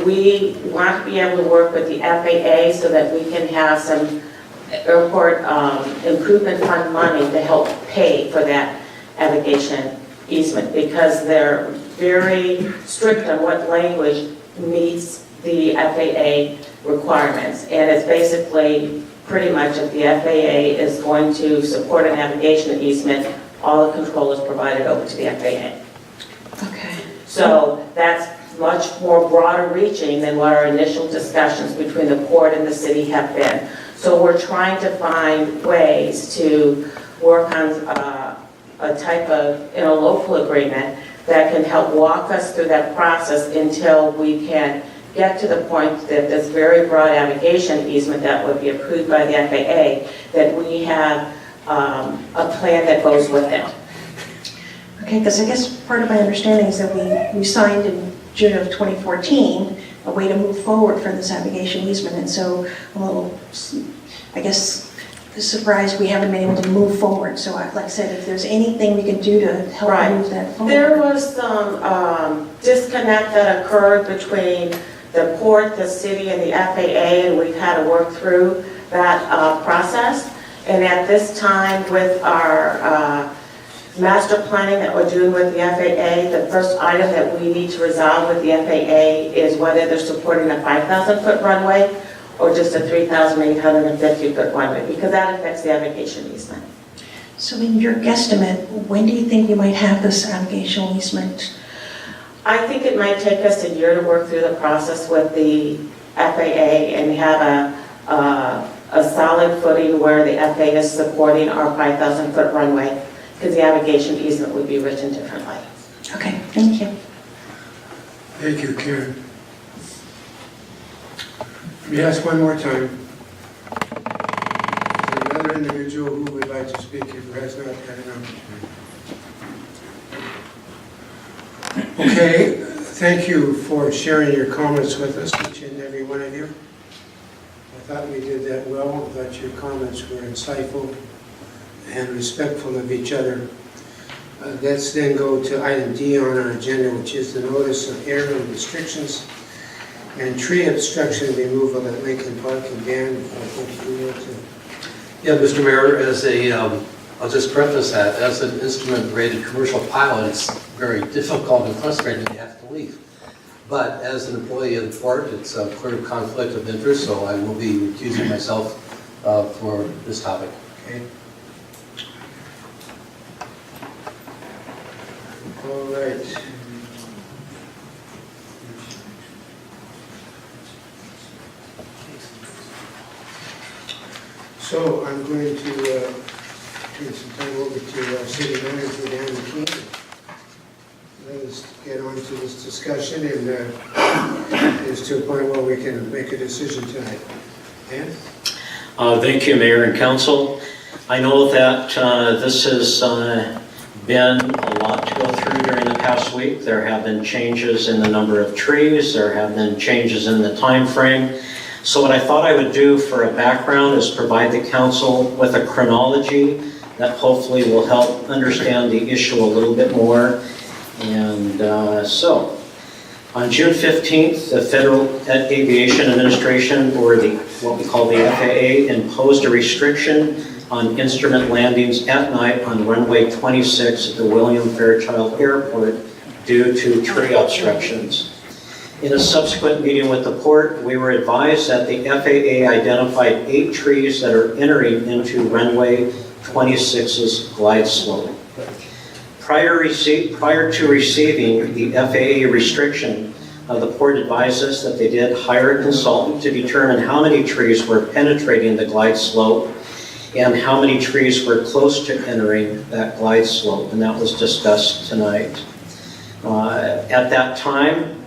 Speaker 9: We want to be able to work with the FAA so that we can have some airport improvement fund money to help pay for that navigation easement, because they're very strict on what language meets the FAA requirements. And it's basically pretty much if the FAA is going to support a navigation easement, all the control is provided over to the FAA.
Speaker 8: Okay.
Speaker 9: So that's much more broader reaching than what our initial discussions between the Port and the city have been. So we're trying to find ways to work on a type of local agreement that can help walk us through that process until we can get to the point that this very broad navigation easement that would be approved by the FAA, that we have a plan that goes with it.
Speaker 8: Okay, because I guess part of my understanding is that we signed in June of 2014 a way to move forward for this navigation easement, and so I'm a little, I guess, surprised we haven't been able to move forward. So like I said, if there's anything we can do to help
Speaker 9: Right.
Speaker 8: move that forward.
Speaker 9: There was some disconnect that occurred between the port, the city, and the FAA, and we've had to work through that process. And at this time, with our master planning that we're doing with the FAA, the first item that we need to resolve with the FAA is whether they're supporting a 5,000-foot runway or just a 3,850-foot runway, because that affects the navigation easement.
Speaker 8: So in your guesstimate, when do you think we might have this navigational easement?
Speaker 9: I think it might take us a year to work through the process with the FAA and have a solid footing where the FAA is supporting our 5,000-foot runway, because the navigation easement would be written differently.
Speaker 8: Okay, thank you.
Speaker 4: Thank you, Karen. Let me ask one more time. Is there another individual who would like to speak who has not had an opportunity? Okay, thank you for sharing your comments with us, each and every one of you. I thought we did that well. I thought your comments were insightful and respectful of each other. Let's then go to item D on our agenda, which is the notice of airman restrictions and tree obstruction removal at Lincoln Park. And Dan, I think you will too.
Speaker 10: Yeah, Mr. Mayor, I'll just preface that, as an instrument-rated commercial pilot, it's very difficult and frustrating to have to leave. But as an employee of the port, it's a clear conflict of interest, so I will be recusing myself for this topic.
Speaker 4: Okay. All right. So I'm going to turn some time over to our city manager, Dan McKean. Let us get on to this discussion and it's to a point where we can make a decision tonight. Dan?
Speaker 19: Thank you, Mayor and Council. I know that this has been a lot to go through during the past week. There have been changes in the number of trees. There have been changes in the time frame. So what I thought I would do for a background is provide the council with a chronology that hopefully will help understand the issue a little bit more. And so, on June 15th, the Federal Aviation Administration, or what we call the FAA, imposed a restriction on instrument landings at night on runway 26 at the William Fairchild Airport due to tree obstructions. In a subsequent meeting with the port, we were advised that the FAA identified 8 trees that are entering into runway 26's glide slope. Prior to receiving the FAA restriction, the port advised us that they did hire a consultant to determine how many trees were penetrating the glide slope and how many trees were close to entering that glide slope, and that was discussed tonight. At that time,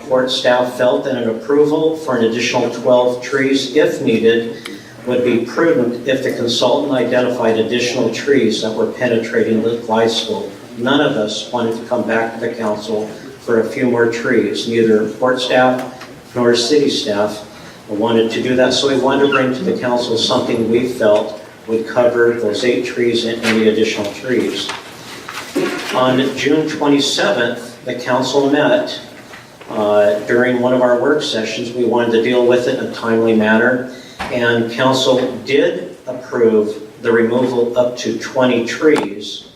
Speaker 19: port staff felt that an approval for an additional 12 trees, if needed, would be prudent if the consultant identified additional trees that were penetrating the glide slope. None of us wanted to come back to the council for a few more trees. Neither port staff nor city staff wanted to do that, so we wanted to bring to the council something we felt would cover those 8 trees and any additional trees. On June 27th, the council met. During one of our work sessions, we wanted to deal with it in a timely manner, and council did approve the removal up to 20 trees.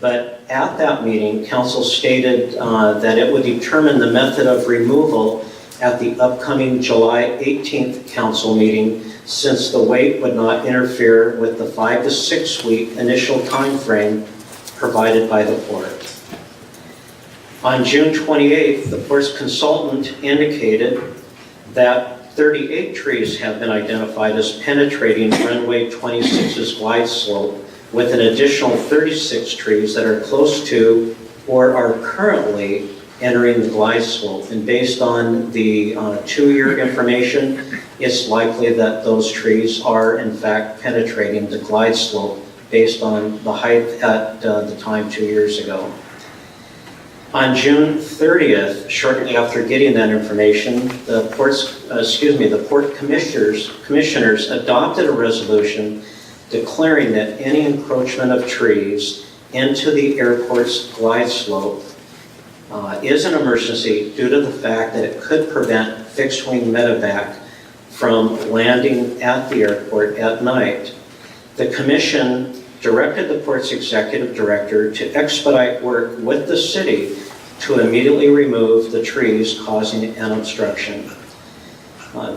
Speaker 19: But at that meeting, council stated that it would determine the method of removal at the upcoming July 18th council meeting, since the wait would not interfere with the 5 to 6 week initial time frame provided by the port. On June 28th, the port's consultant indicated that 38 trees have been identified as penetrating runway 26's glide slope, with an additional 36 trees that are close to or are currently entering the glide slope. And based on the 2-year information, it's likely that those trees are in fact penetrating the glide slope based on the height at the time 2 years ago. On June 30th, shortly after getting that information, the port commissioners adopted a resolution declaring that any encroachment of trees into the airport's glide slope is an emergency due to the fact that it could prevent fixed-wing medevac from landing at the airport at night. The commission directed the port's executive director to expedite work with the city to immediately remove the trees causing an obstruction.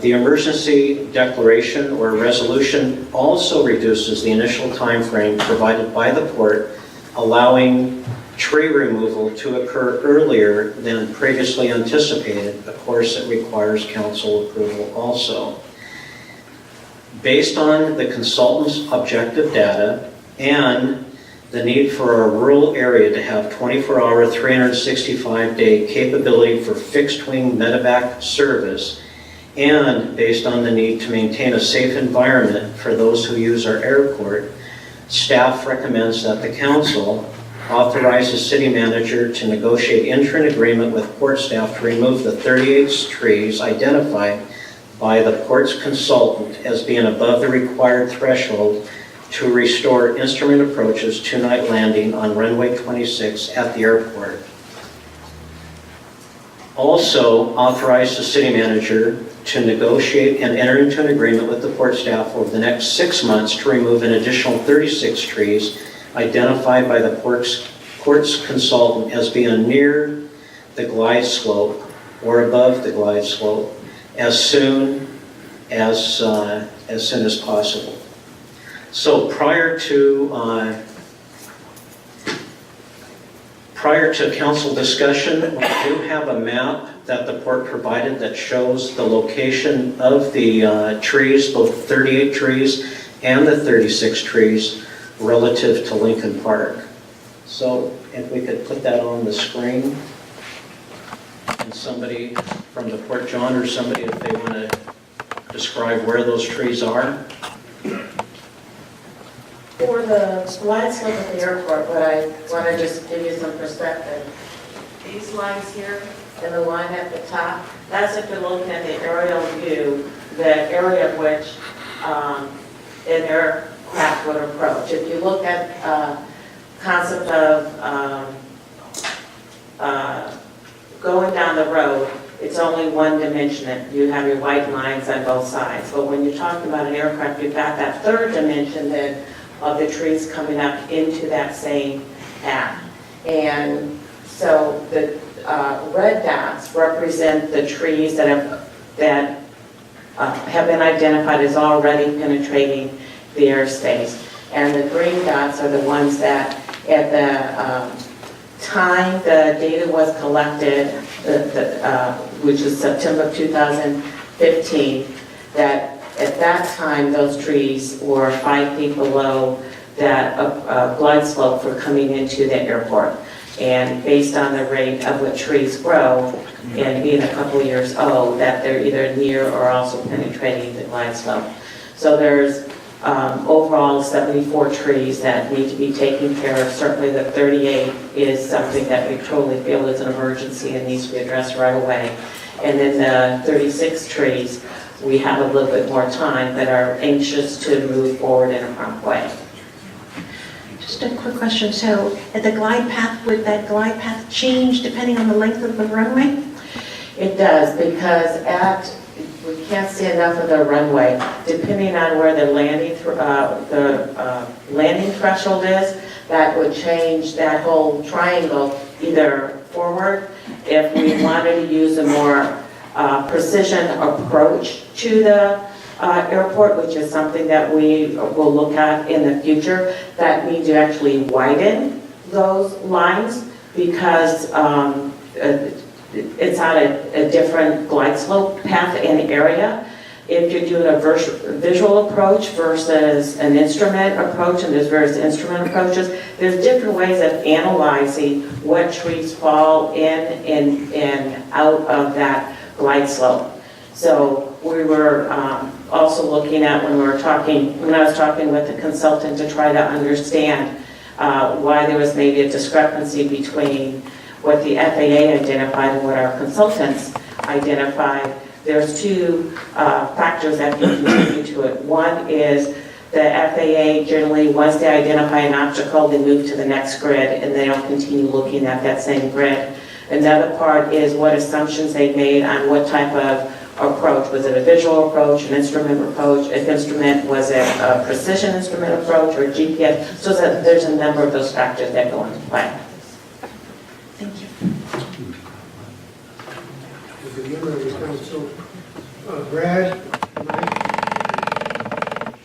Speaker 19: The emergency declaration or resolution also reduces the initial time frame provided by the port, allowing tree removal to occur earlier than previously anticipated. Of course, it requires council approval also. Based on the consultant's objective data and the need for a rural area to have 24-hour, 365-day capability for fixed-wing medevac service, and based on the need to maintain a safe environment for those who use our airport, staff recommends that the council authorize the city manager to negotiate interim agreement with port staff to remove the 38 trees identified by the port's consultant as being above the required threshold to restore instrument approaches to night landing on runway 26 at the airport. Also, authorize the city manager to negotiate and enter into an agreement with the port staff over the next 6 months to remove an additional 36 trees identified by the port's consultant as being near the glide slope or above the glide slope as soon as possible. So prior to council discussion, we do have a map that the port provided that shows the location of the trees, both 38 trees and the 36 trees relative to Lincoln Park. So if we could put that on the screen, and somebody from the port, John, or somebody, if they want to describe where those trees are.
Speaker 9: For the glide slope at the airport, but I want to just give you some perspective. These lines here and the line at the top, that's if you're looking at the aerial view, the area of which an aircraft would approach. If you look at concept of going down the road, it's only one dimension. You have your white lines on both sides. But when you're talking about an aircraft, you've got that third dimension then of the trees coming up into that same path. And so the red dots represent the trees that have been identified as already penetrating the airspace. And the green dots are the ones that at the time the data was collected, which is September 2015, that at that time those trees were 5 feet below that glide slope for coming into the airport. And based on the rate of what trees grow and being a couple years old, that they're either near or also penetrating the glide slope. So there's overall 74 trees that need to be taken care of. Certainly the 38 is something that we totally feel is an emergency and needs to be addressed right away. And then the 36 trees, we have a little bit more time but are anxious to move forward in a prompt way.
Speaker 8: Just a quick question. So at the glide path, would that glide path change depending on the length of the runway?
Speaker 9: It does, because we can't see enough of the runway. Depending on where the landing threshold is, that would change that whole triangle either forward if we wanted to use a more precision approach to the airport, which is something that we will look at in the future. That means you actually widen those lines because it's on a different glide slope path and area. If you're doing a visual approach versus an instrument approach, and there's various instrument approaches, there's different ways of analyzing what trees fall in and out of that glide slope. So we were also looking at when I was talking with the consultant to try to understand why there was maybe a discrepancy between what the FAA identified and what our consultants identified. There's two factors that contribute to it. One is
Speaker 20: The FAA generally, once they identify an obstacle, they move to the next grid and they don't continue looking at that same grid. Another part is what assumptions they made on what type of approach. Was it a visual approach, an instrument approach? If instrument, was it a precision instrument approach or GPS? So that there's a number of those factors that go into play.
Speaker 8: Thank you.
Speaker 4: As a member of the council, Brad, Mike,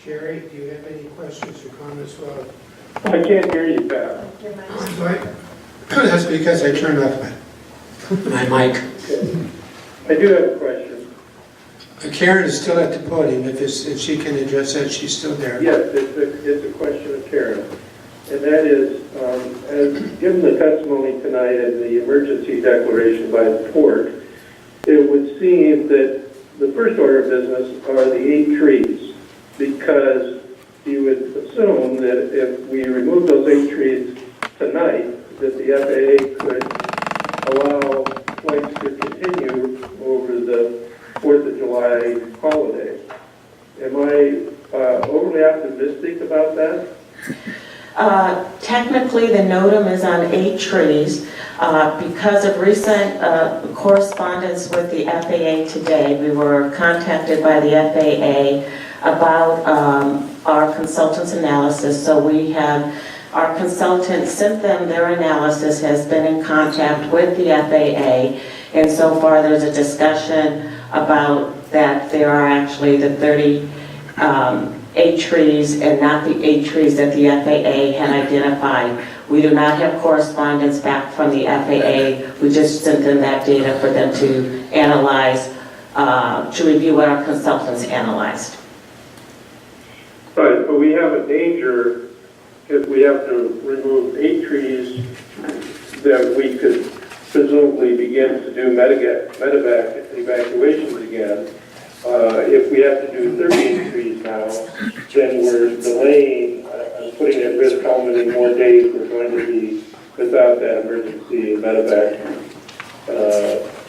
Speaker 4: Sherry, do you have any questions or comments? Well,
Speaker 21: I can't hear you, Pat.
Speaker 4: that's because I turned off my mic.
Speaker 21: I do have a question.
Speaker 4: Karen is still at the podium. If she can address that, she's still there.
Speaker 21: Yes, it's a question of Karen. And that is, as given the testimony tonight and the emergency declaration by the port, it would seem that the first order of business are the 8 trees, because you would assume that if we remove those 8 trees tonight, that the FAA could allow flights to continue over the 4th of July holiday. Am I overly optimistic about that?
Speaker 20: Technically, the NOTAM is on 8 trees. Because of recent correspondence with the FAA today, we were contacted by the FAA about our consultant's analysis. So we have, our consultant sent them their analysis, has been in contact with the FAA, and so far there's a discussion about that there are actually the 38 trees and not the 8 trees that the FAA had identified. We do not have correspondence back from the FAA. We just sent them that data for them to analyze, to review what our consultants analyzed.
Speaker 21: Right, but we have a danger if we have to remove 8 trees that we could presumably begin to do medevac evacuations again. If we have to do 38 trees now, then we're delaying, putting at risk how many more days we're going to be without that emergency medevac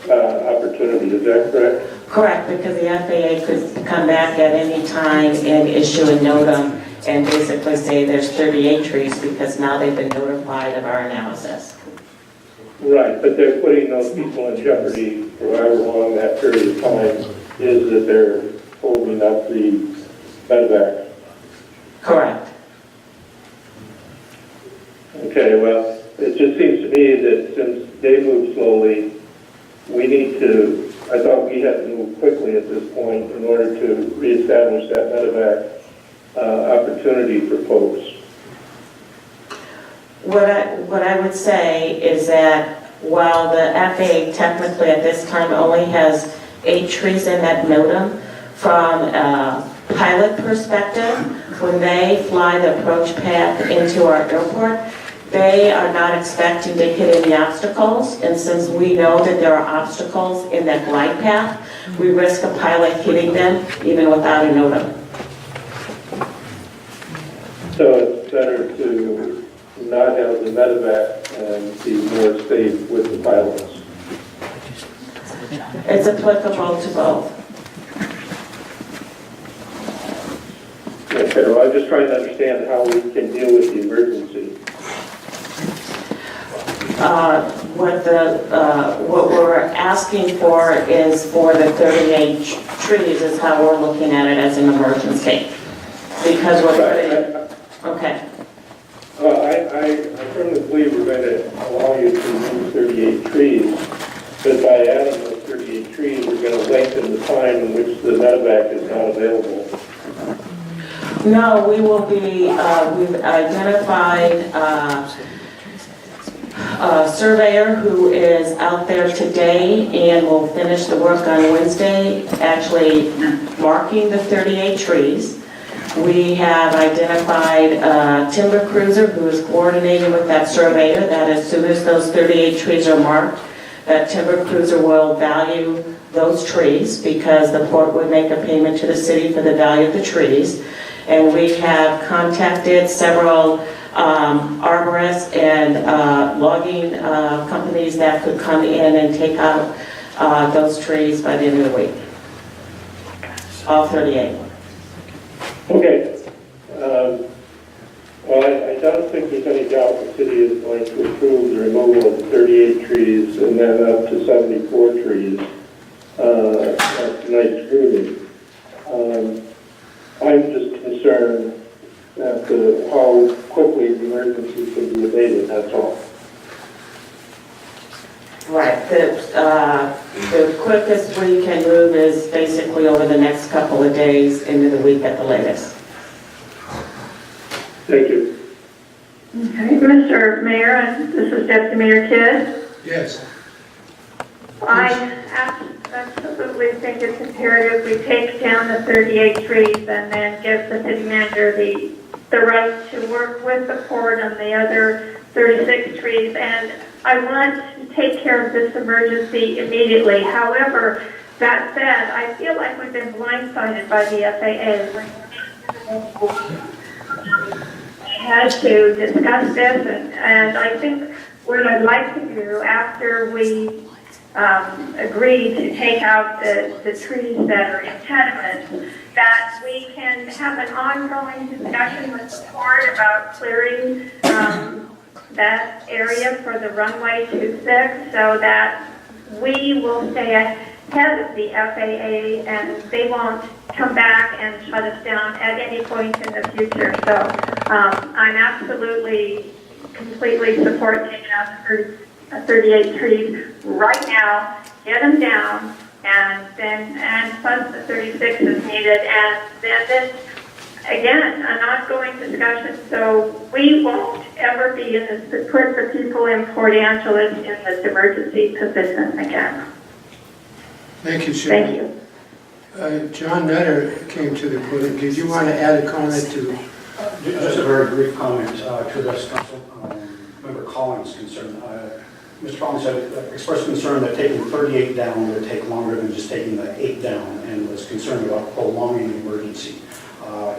Speaker 21: opportunity. Is that correct?
Speaker 20: Correct, because the FAA could come back at any time and issue a NOTAM and basically say there's 38 trees because now they've been notified of our analysis.
Speaker 21: Right, but they're putting those people in jeopardy for however long that period of time is that they're holding up the medevac.
Speaker 20: Correct.
Speaker 21: Okay, well, it just seems to me that since they move slowly, we need to, I thought we had to move quickly at this point in order to reestablish that medevac opportunity for folks.
Speaker 20: What I would say is that while the FAA technically at this time only has 8 trees in that NOTAM, from a pilot perspective, when they fly the approach path into our airport, they are not expecting to hit any obstacles, and since we know that there are obstacles in that glide path, we risk a pilot hitting them even without a NOTAM.
Speaker 21: So it's better to not have the medevac and be more safe with the pilots.
Speaker 20: It's applicable to both.
Speaker 21: Okay, well, I'm just trying to understand how we can deal with the emergency.
Speaker 20: What we're asking for is for the 38 trees is how we're looking at it as an emergency. Because we're putting, okay.
Speaker 21: I firmly believe we're going to allow you to remove 38 trees, but by adding those 38 trees, we're going to lengthen the time in which the medevac is not available.
Speaker 20: No, we will be, we've identified a surveyor who is out there today and will finish the work on Wednesday, actually marking the 38 trees. We have identified a timber cruiser who is coordinating with that surveyor, that as soon as those 38 trees are marked, that timber cruiser will value those trees because the port would make a payment to the city for the value of the trees. And we have contacted several arborists and logging companies that could come in and take out those trees by the end of the week. All 38.
Speaker 21: Okay. Well, I don't think there's any doubt the city is going to approve the removal of 38 trees and then up to 74 trees at tonight's meeting. I'm just concerned that how quickly the emergency can be abated, that's all.
Speaker 20: Right, the quickest we can move is basically over the next couple of days into the week at the latest.
Speaker 21: Thank you.
Speaker 1: Okay, Mr. Mayor, this is Deputy Mayor Kidd.
Speaker 4: Yes.
Speaker 1: I absolutely think it's imperative we take down the 38 trees and then give the city manager the right to work with the port on the other 36 trees. And I want to take care of this emergency immediately. However, that said, I feel like we've been blindsided by the FAA. Had to discuss this, and I think what I'd like to do after we agree to take out the trees that are impediments, that we can have an ongoing discussion with the port about clearing that area for the runway 26 so that we will stay ahead of the FAA and they won't come back and shut us down at any point in the future. So I'm absolutely, completely support taking out the 38 trees right now, get them down, and plus the 36 is needed, and then again, an ongoing discussion, so we won't ever be in this, put the people in Port Angeles in this emergency position again.
Speaker 4: Thank you, Sharon.
Speaker 1: Thank you.
Speaker 4: John Nutter came to the podium. Did you want to add a comment to?
Speaker 7: Just a very brief comment to this, Council. Member Collins' concern. Mr. Collins had expressed concern that taking 38 down would take longer than just taking the 8 down and was concerned about prolonging the emergency.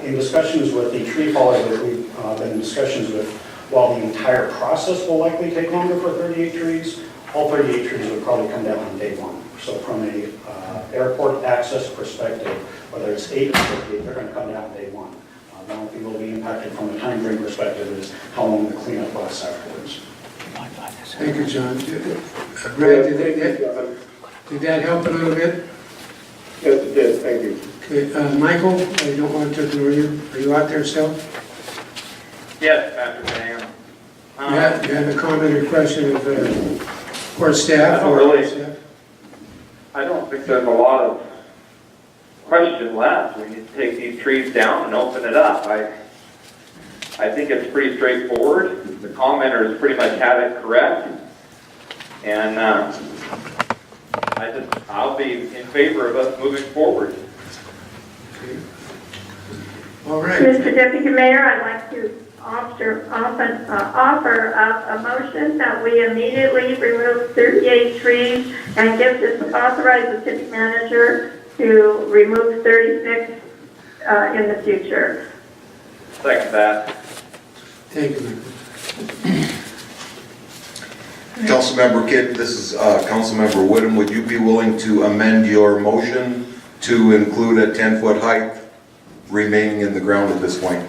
Speaker 7: In discussions with the tree fallers that we've been in discussions with, while the entire process will likely take longer for 38 trees, all 38 trees would probably come down on day one. So from a airport access perspective, whether it's 8 or 38, they're going to come down day one. The only thing that will be impacted from a time frame perspective is how long the cleanup lasts afterwards.
Speaker 4: Thank you, John. Brad, did that help a little bit?
Speaker 21: Yes, it did, thank you.
Speaker 4: Okay, Michael, I don't want to ignore you. Are you out there still?
Speaker 22: Yes, Patrick, I am.
Speaker 4: You have a comment or question of port staff?
Speaker 22: I don't think there's a lot of question left. We need to take these trees down and open it up. I think it's pretty straightforward. The commenters pretty much had it correct. And I'll be in favor of us moving forward.
Speaker 4: All right.
Speaker 1: Mr. Deputy Mayor, I'd like to offer up a motion that we immediately remove 38 trees and authorize the city manager to remove 36 in the future.
Speaker 22: Second that.
Speaker 4: Thank you.
Speaker 23: Councilmember Kidd, this is Councilmember Whittam. Would you be willing to amend your motion to include a 10-foot height remaining in the ground at this point?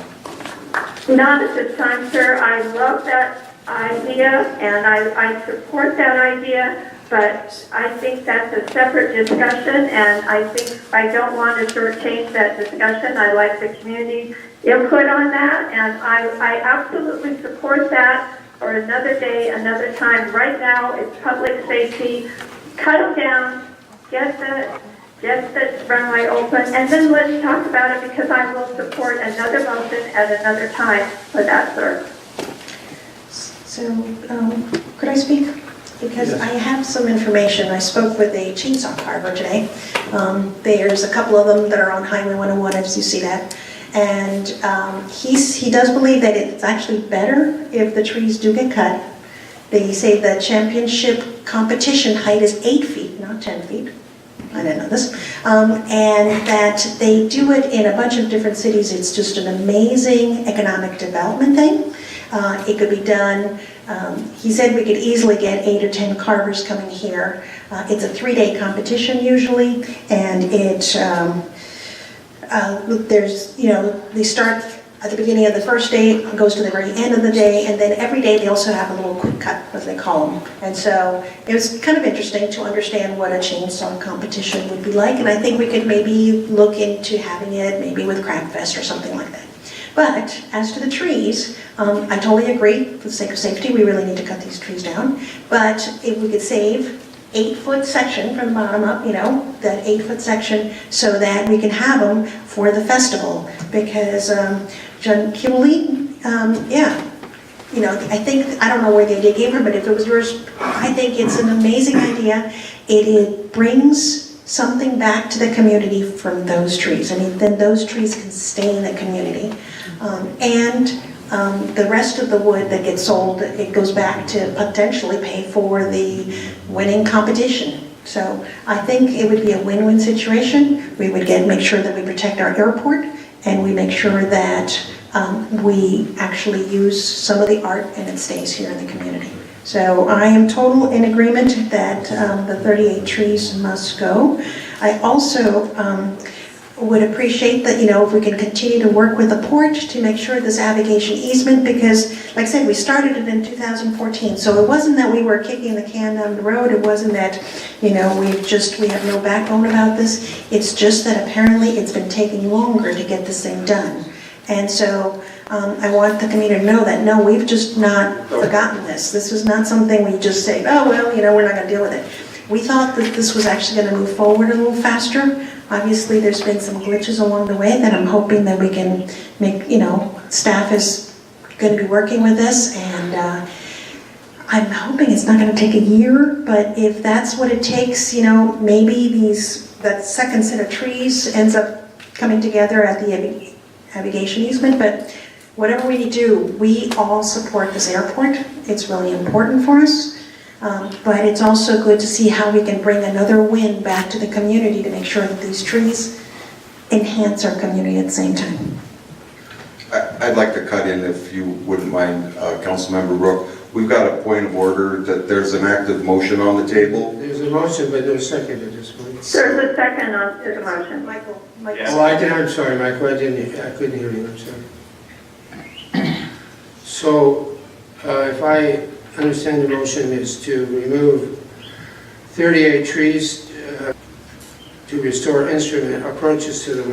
Speaker 1: Not at this time, sir. I love that idea and I support that idea, but I think that's a separate discussion and I think I don't want to shortchange that discussion. I like the community input on that and I absolutely support that for another day, another time. Right now, it's public safety. Cut them down, get the runway open, and then let's talk about it because I will support another motion at another time for that, sir.
Speaker 8: So, could I speak? Because I have some information. I spoke with a chainsaw carver today. There's a couple of them that are on Highway 101, as you see that. And he does believe that it's actually better if the trees do get cut. They say the championship competition height is 8 feet, not 10 feet. I didn't know this. And that they do it in a bunch of different cities. It's just an amazing economic development thing. It could be done. He said we could easily get 8 or 10 carvers coming here. It's a 3-day competition usually, and it there's, they start at the beginning of the first day, goes to the very end of the day, and then every day they also have a little quick cut, as they call them. And so it was kind of interesting to understand what a chainsaw competition would be like, and I think we could maybe look into having it maybe with Crab Fest or something like that. But as to the trees, I totally agree, for the sake of safety, we really need to cut these trees down. But if we could save 8-foot section from the bottom up, you know, that 8-foot section, so that we can have them for the festival. Because John Kimberly, yeah, you know, I think, I don't know where the idea came from, but if it was yours, I think it's an amazing idea. It brings something back to the community from those trees. I mean, then those trees can stay in the community. The rest of the wood that gets sold, it goes back to potentially pay for the winning competition. So I think it would be a win-win situation. We would make sure that we protect our airport, and we make sure that we actually use some of the art and it stays here in the community. So I am total in agreement that the 38 trees must go. I also would appreciate that, you know, if we can continue to work with the port to make sure this navigation easement, because like I said, we started it in 2014, so it wasn't that we were kicking the can down the road, it wasn't that, you know, we have no backbone about this, it's just that apparently it's been taking longer to get this thing done. And so I want the community to know that, no, we've just not forgotten this. This was not something we just say, oh, well, you know, we're not gonna deal with it. We thought that this was actually gonna move forward a little faster. Obviously, there's been some glitches along the way that I'm hoping that we can make, you know, staff is going to be working with this, and I'm hoping it's not going to take a year, but if that's what it takes, you know, maybe that second set of trees ends up coming together at the navigation easement, but whatever we do, we all support this airport. It's really important for us. But it's also good to see how we can bring another win back to the community to make sure that these trees enhance our community at the same time.
Speaker 23: I'd like to cut in, if you wouldn't mind, Councilmember Rook. We've got a point of order that there's an active motion on the table.
Speaker 4: There's a motion, but no second at this point.
Speaker 1: There's a second on the motion.
Speaker 8: Michael.
Speaker 4: Oh, I'm sorry, Michael, I couldn't hear you, I'm sorry. So, if I understand the motion is to remove 38 trees to restore instrument approaches to the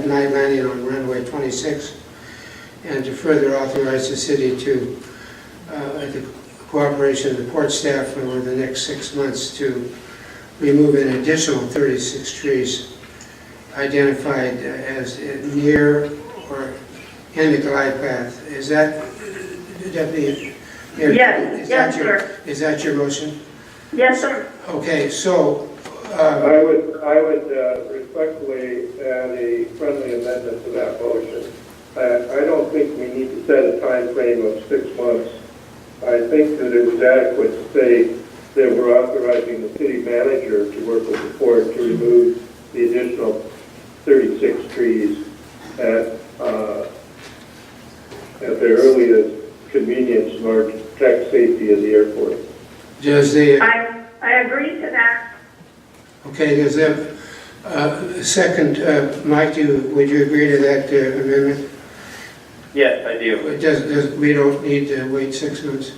Speaker 4: night landing on runway 26, and to further authorize the city to, at the cooperation of the port staff over the next 6 months, to remove an additional 36 trees identified as near or in the glide path. Is that, Deputy?
Speaker 1: Yes, sir.
Speaker 4: Is that your motion?
Speaker 1: Yes, sir.
Speaker 4: Okay, so...
Speaker 21: I would respectfully add a friendly amendment to that motion. I don't think we need to set a time frame of 6 months. I think that it was adequate to say that we're authorizing the city manager to work with the port to remove the additional 36 trees at their earliest convenience in order to protect safety of the airport.
Speaker 4: Does the...
Speaker 1: I agree to that.
Speaker 4: Okay, does that second, Mike, would you agree to that amendment?
Speaker 22: Yes, I do.
Speaker 4: We don't need to wait 6 months?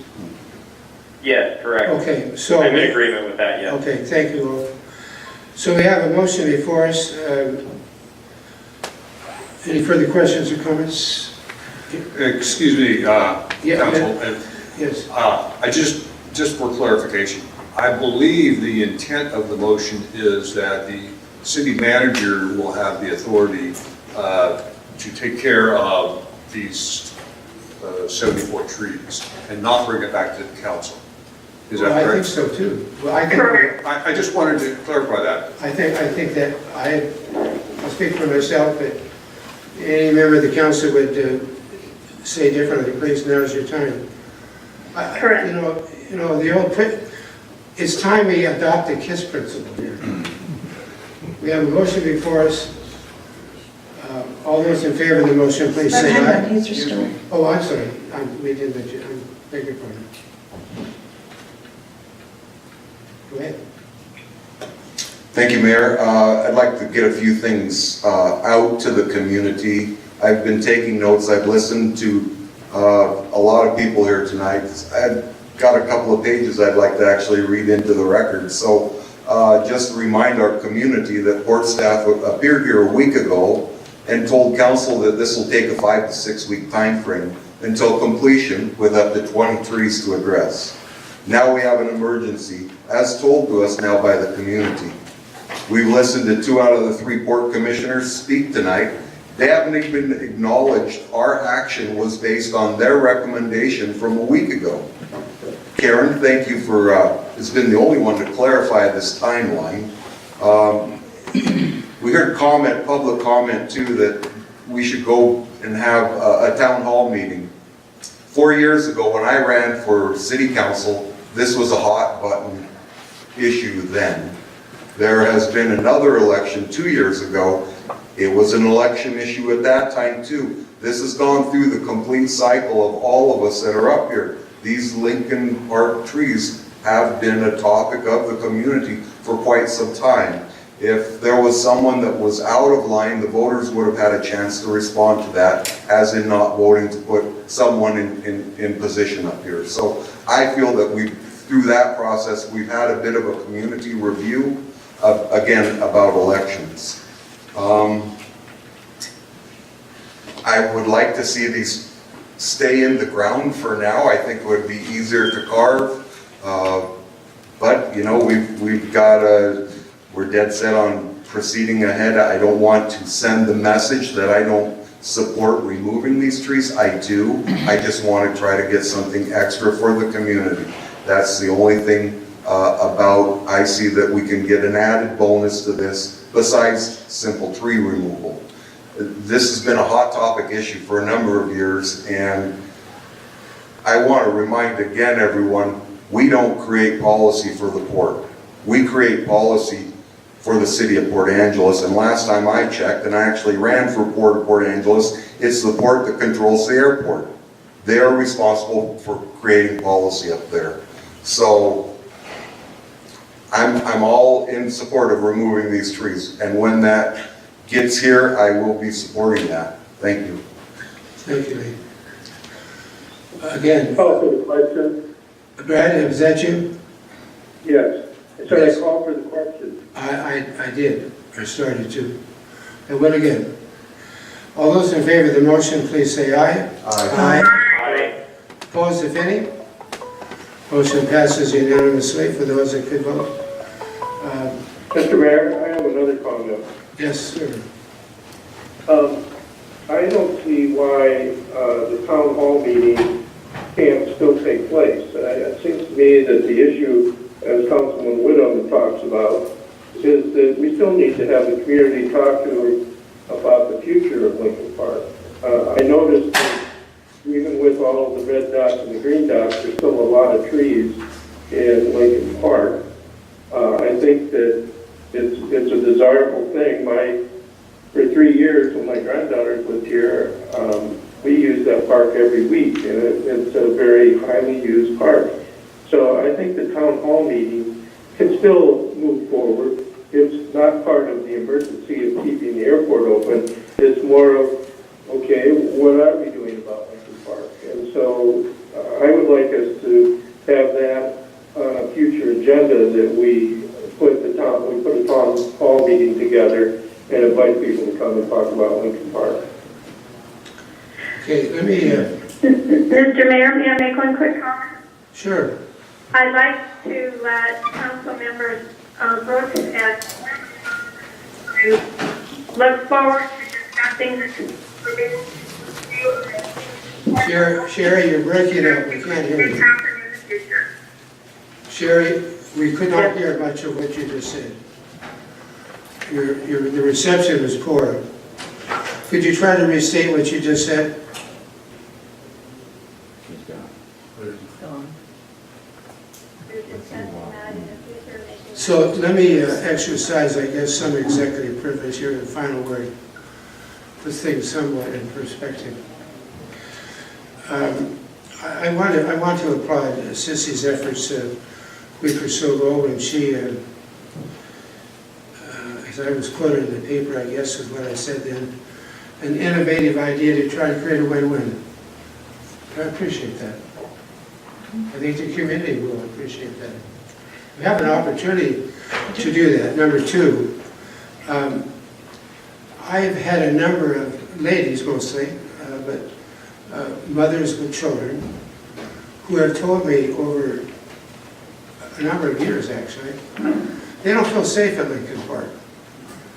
Speaker 22: Yes, correct.
Speaker 4: Okay, so...
Speaker 22: I'm in agreement with that, yes.
Speaker 4: Okay, thank you all. So we have a motion before us. Any further questions or comments?
Speaker 3: Excuse me, Council.
Speaker 4: Yes.
Speaker 3: I just for clarification, I believe the intent of the motion is that the city manager will have the authority to take care of these 74 trees and not bring it back to the council. Is that correct?
Speaker 4: I think so too. Well,
Speaker 3: I just wanted to clarify that.
Speaker 4: I think that I'll speak for myself, but any member of the council would say differently. Please, now's your time.
Speaker 1: Correct.
Speaker 4: You know, the old, it's time we adopt the KISS principle here. We have a motion before us. All those in favor of the motion, please say aye. Oh, I'm sorry. We didn't let you. I beg your pardon. Go ahead.
Speaker 23: Thank you, Mayor. I'd like to get a few things out to the community I've been taking notes. I've listened to a lot of people here tonight. I've got a couple of pages I'd like to actually read into the record. So just to remind our community that port staff appeared here a week ago and told council that this will take a 5 to 6 week time frame until completion with up to 20 trees to address. Now we have an emergency, as told to us now by the community. We've listened to 2 out of the 3 port commissioners speak tonight. They haven't even acknowledged our action was based on their recommendation from a week ago. Karen, thank you for, has been the only one to clarify this timeline. We heard comment, public comment too, that we should go and have a town hall meeting. 4 years ago when I ran for city council, this was a hot button issue then. There has been another election 2 years ago. It was an election issue at that time too. This has gone through the complete cycle of all of us that are up here. These Lincoln Park trees have been a topic of the community for quite some time. If there was someone that was out of line, the voters would have had a chance to respond to that, as in not voting to put someone in position up here. So I feel that through that process, we've had a bit of a community review, again, about elections. I would like to see these stay in the ground for now. I think it would be easier to carve. But, you know, we're dead set on proceeding ahead. I don't want to send the message that I don't support removing these trees. I do. I just want to try to get something extra for the community. That's the only thing I see that we can get an added bonus to this besides simple tree removal. This has been a hot topic issue for a number of years, and I want to remind again everyone, we don't create policy for the port. We create policy for the city of Port Angeles, and last time I checked, and I actually ran for Port Angeles, it's the port that controls the airport. They are responsible for creating policy up there. So I'm all in support of removing these trees, and when that gets here, I will be supporting that. Thank you.
Speaker 4: Thank you, Lee. Again,
Speaker 21: Call for the question.
Speaker 4: Brad, was that you?
Speaker 21: Yes. So
Speaker 4: Yes.
Speaker 21: I call for the question.
Speaker 4: I did. I started to. I will again. All those in favor of the motion, please say aye. Aye.
Speaker 21: Aye.
Speaker 4: Opposed, if any? Motion passes unanimously for those that could vote.
Speaker 21: Mr. Mayor, I have another comment.
Speaker 4: Yes, sir.
Speaker 21: I don't see why the town hall meeting can't still take place. It seems to me that the issue, as Councilman Whittam talks about, is that we still need to have the community talk to about the future of Lincoln Park. I noticed that even with all of the red dots and the green dots, there's still a lot of trees in Lincoln Park. I think that it's a desirable thing. For 3 years, when my granddaughters lived here, we used that park every week, and it's a very highly used park. So I think the town hall meeting can still move forward. It's not part of the emergency of keeping the airport open. It's more of, okay, what are we doing about Lincoln Park? And so I would like us to have that on a future agenda, that we put a town hall meeting together and invite people to come and talk about Lincoln Park.
Speaker 4: Okay, let me,
Speaker 1: Mr. Mayor, may I make one quick comment?
Speaker 4: sure.
Speaker 1: I'd like to let council members Brooks and to look forward to discussing this.
Speaker 4: Sherry, you're breaking up. We can't hear you. Sherry, we could not hear much of what you just said. The reception was poor. Could you try to restate what you just said? So let me exercise, I guess, some executive privilege here in the final word. Put things somewhat in perspective. I want to applaud Sissy's efforts a week or so ago when she, as I was quoted in the paper, I guess is what I said then, an innovative idea to try to create a win-win. I appreciate that. I think the community will appreciate that. We have an opportunity to do that. Number two, I've had a number of ladies mostly, but mothers with children, who have told me over a number of years actually, they don't feel safe at Lincoln Park.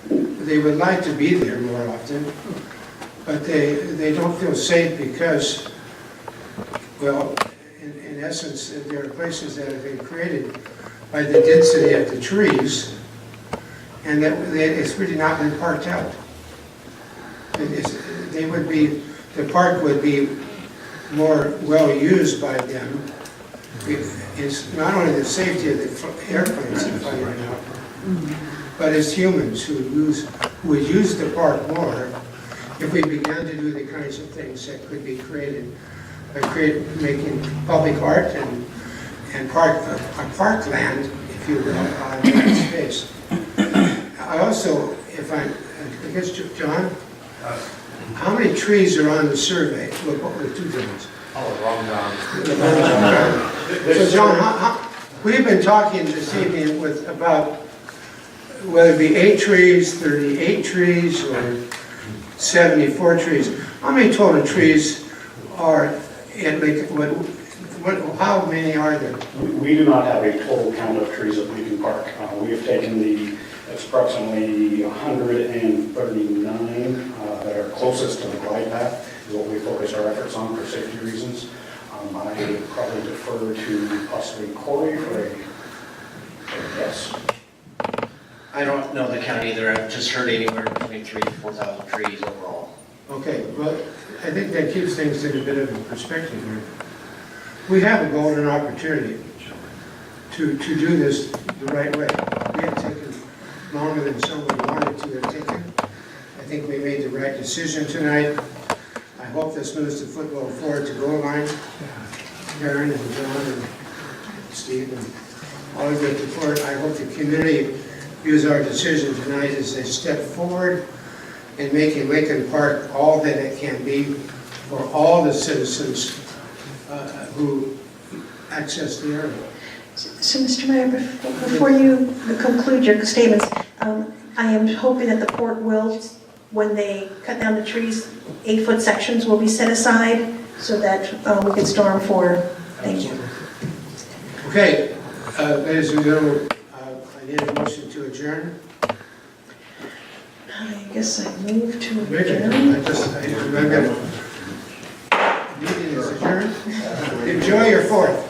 Speaker 4: They would like to be there more often, but they don't feel safe because, well, in essence, there are places that have been created by the density of the trees, and that it's really not been parked out. The park would be more well used by them. It's not only the safety of the airplanes that fly in and out, but as humans who would use the park more if we began to do the kinds of things that could be created by making public art and parkland, if you will, on that space. I also, I guess, John, how many trees are on the survey? With two things.
Speaker 2: Oh, wrong
Speaker 4: So John, we've been talking this evening about whether it be 8 trees, 38 trees, or 74 trees. How many total trees are in Lincoln? How many are there?
Speaker 7: We do not have a total count of trees at Lincoln Park. We have taken it's approximately 139 that are closest to the glide path, is what we focus our efforts on for safety reasons. I would probably defer to possibly Corey for a yes.
Speaker 2: I don't know the count either. I've just heard anywhere between 3,000 to 4,000 trees overall.
Speaker 4: Okay, well, I think that keeps things in a bit of a perspective here. We have a golden opportunity to do this the right way. We have taken longer than someone wanted to have taken. I think we made the right decision tonight. I hope this moves the football forward to goal line. Aaron and John and Steve and all of the support. I hope the community views our decision tonight as a step forward in making Lincoln Park all that it can be for all the citizens who access the area.
Speaker 8: So, Mr. Mayor, before you conclude your statements, I am hoping that the port will, when they cut down the trees, 8-foot sections will be set aside so that we can store them for. Thank you.
Speaker 4: Okay, ladies and gentlemen, I need a motion to adjourn.
Speaker 8: I guess I move to adjourn.
Speaker 4: Meeting is adjourned. Enjoy your 4th.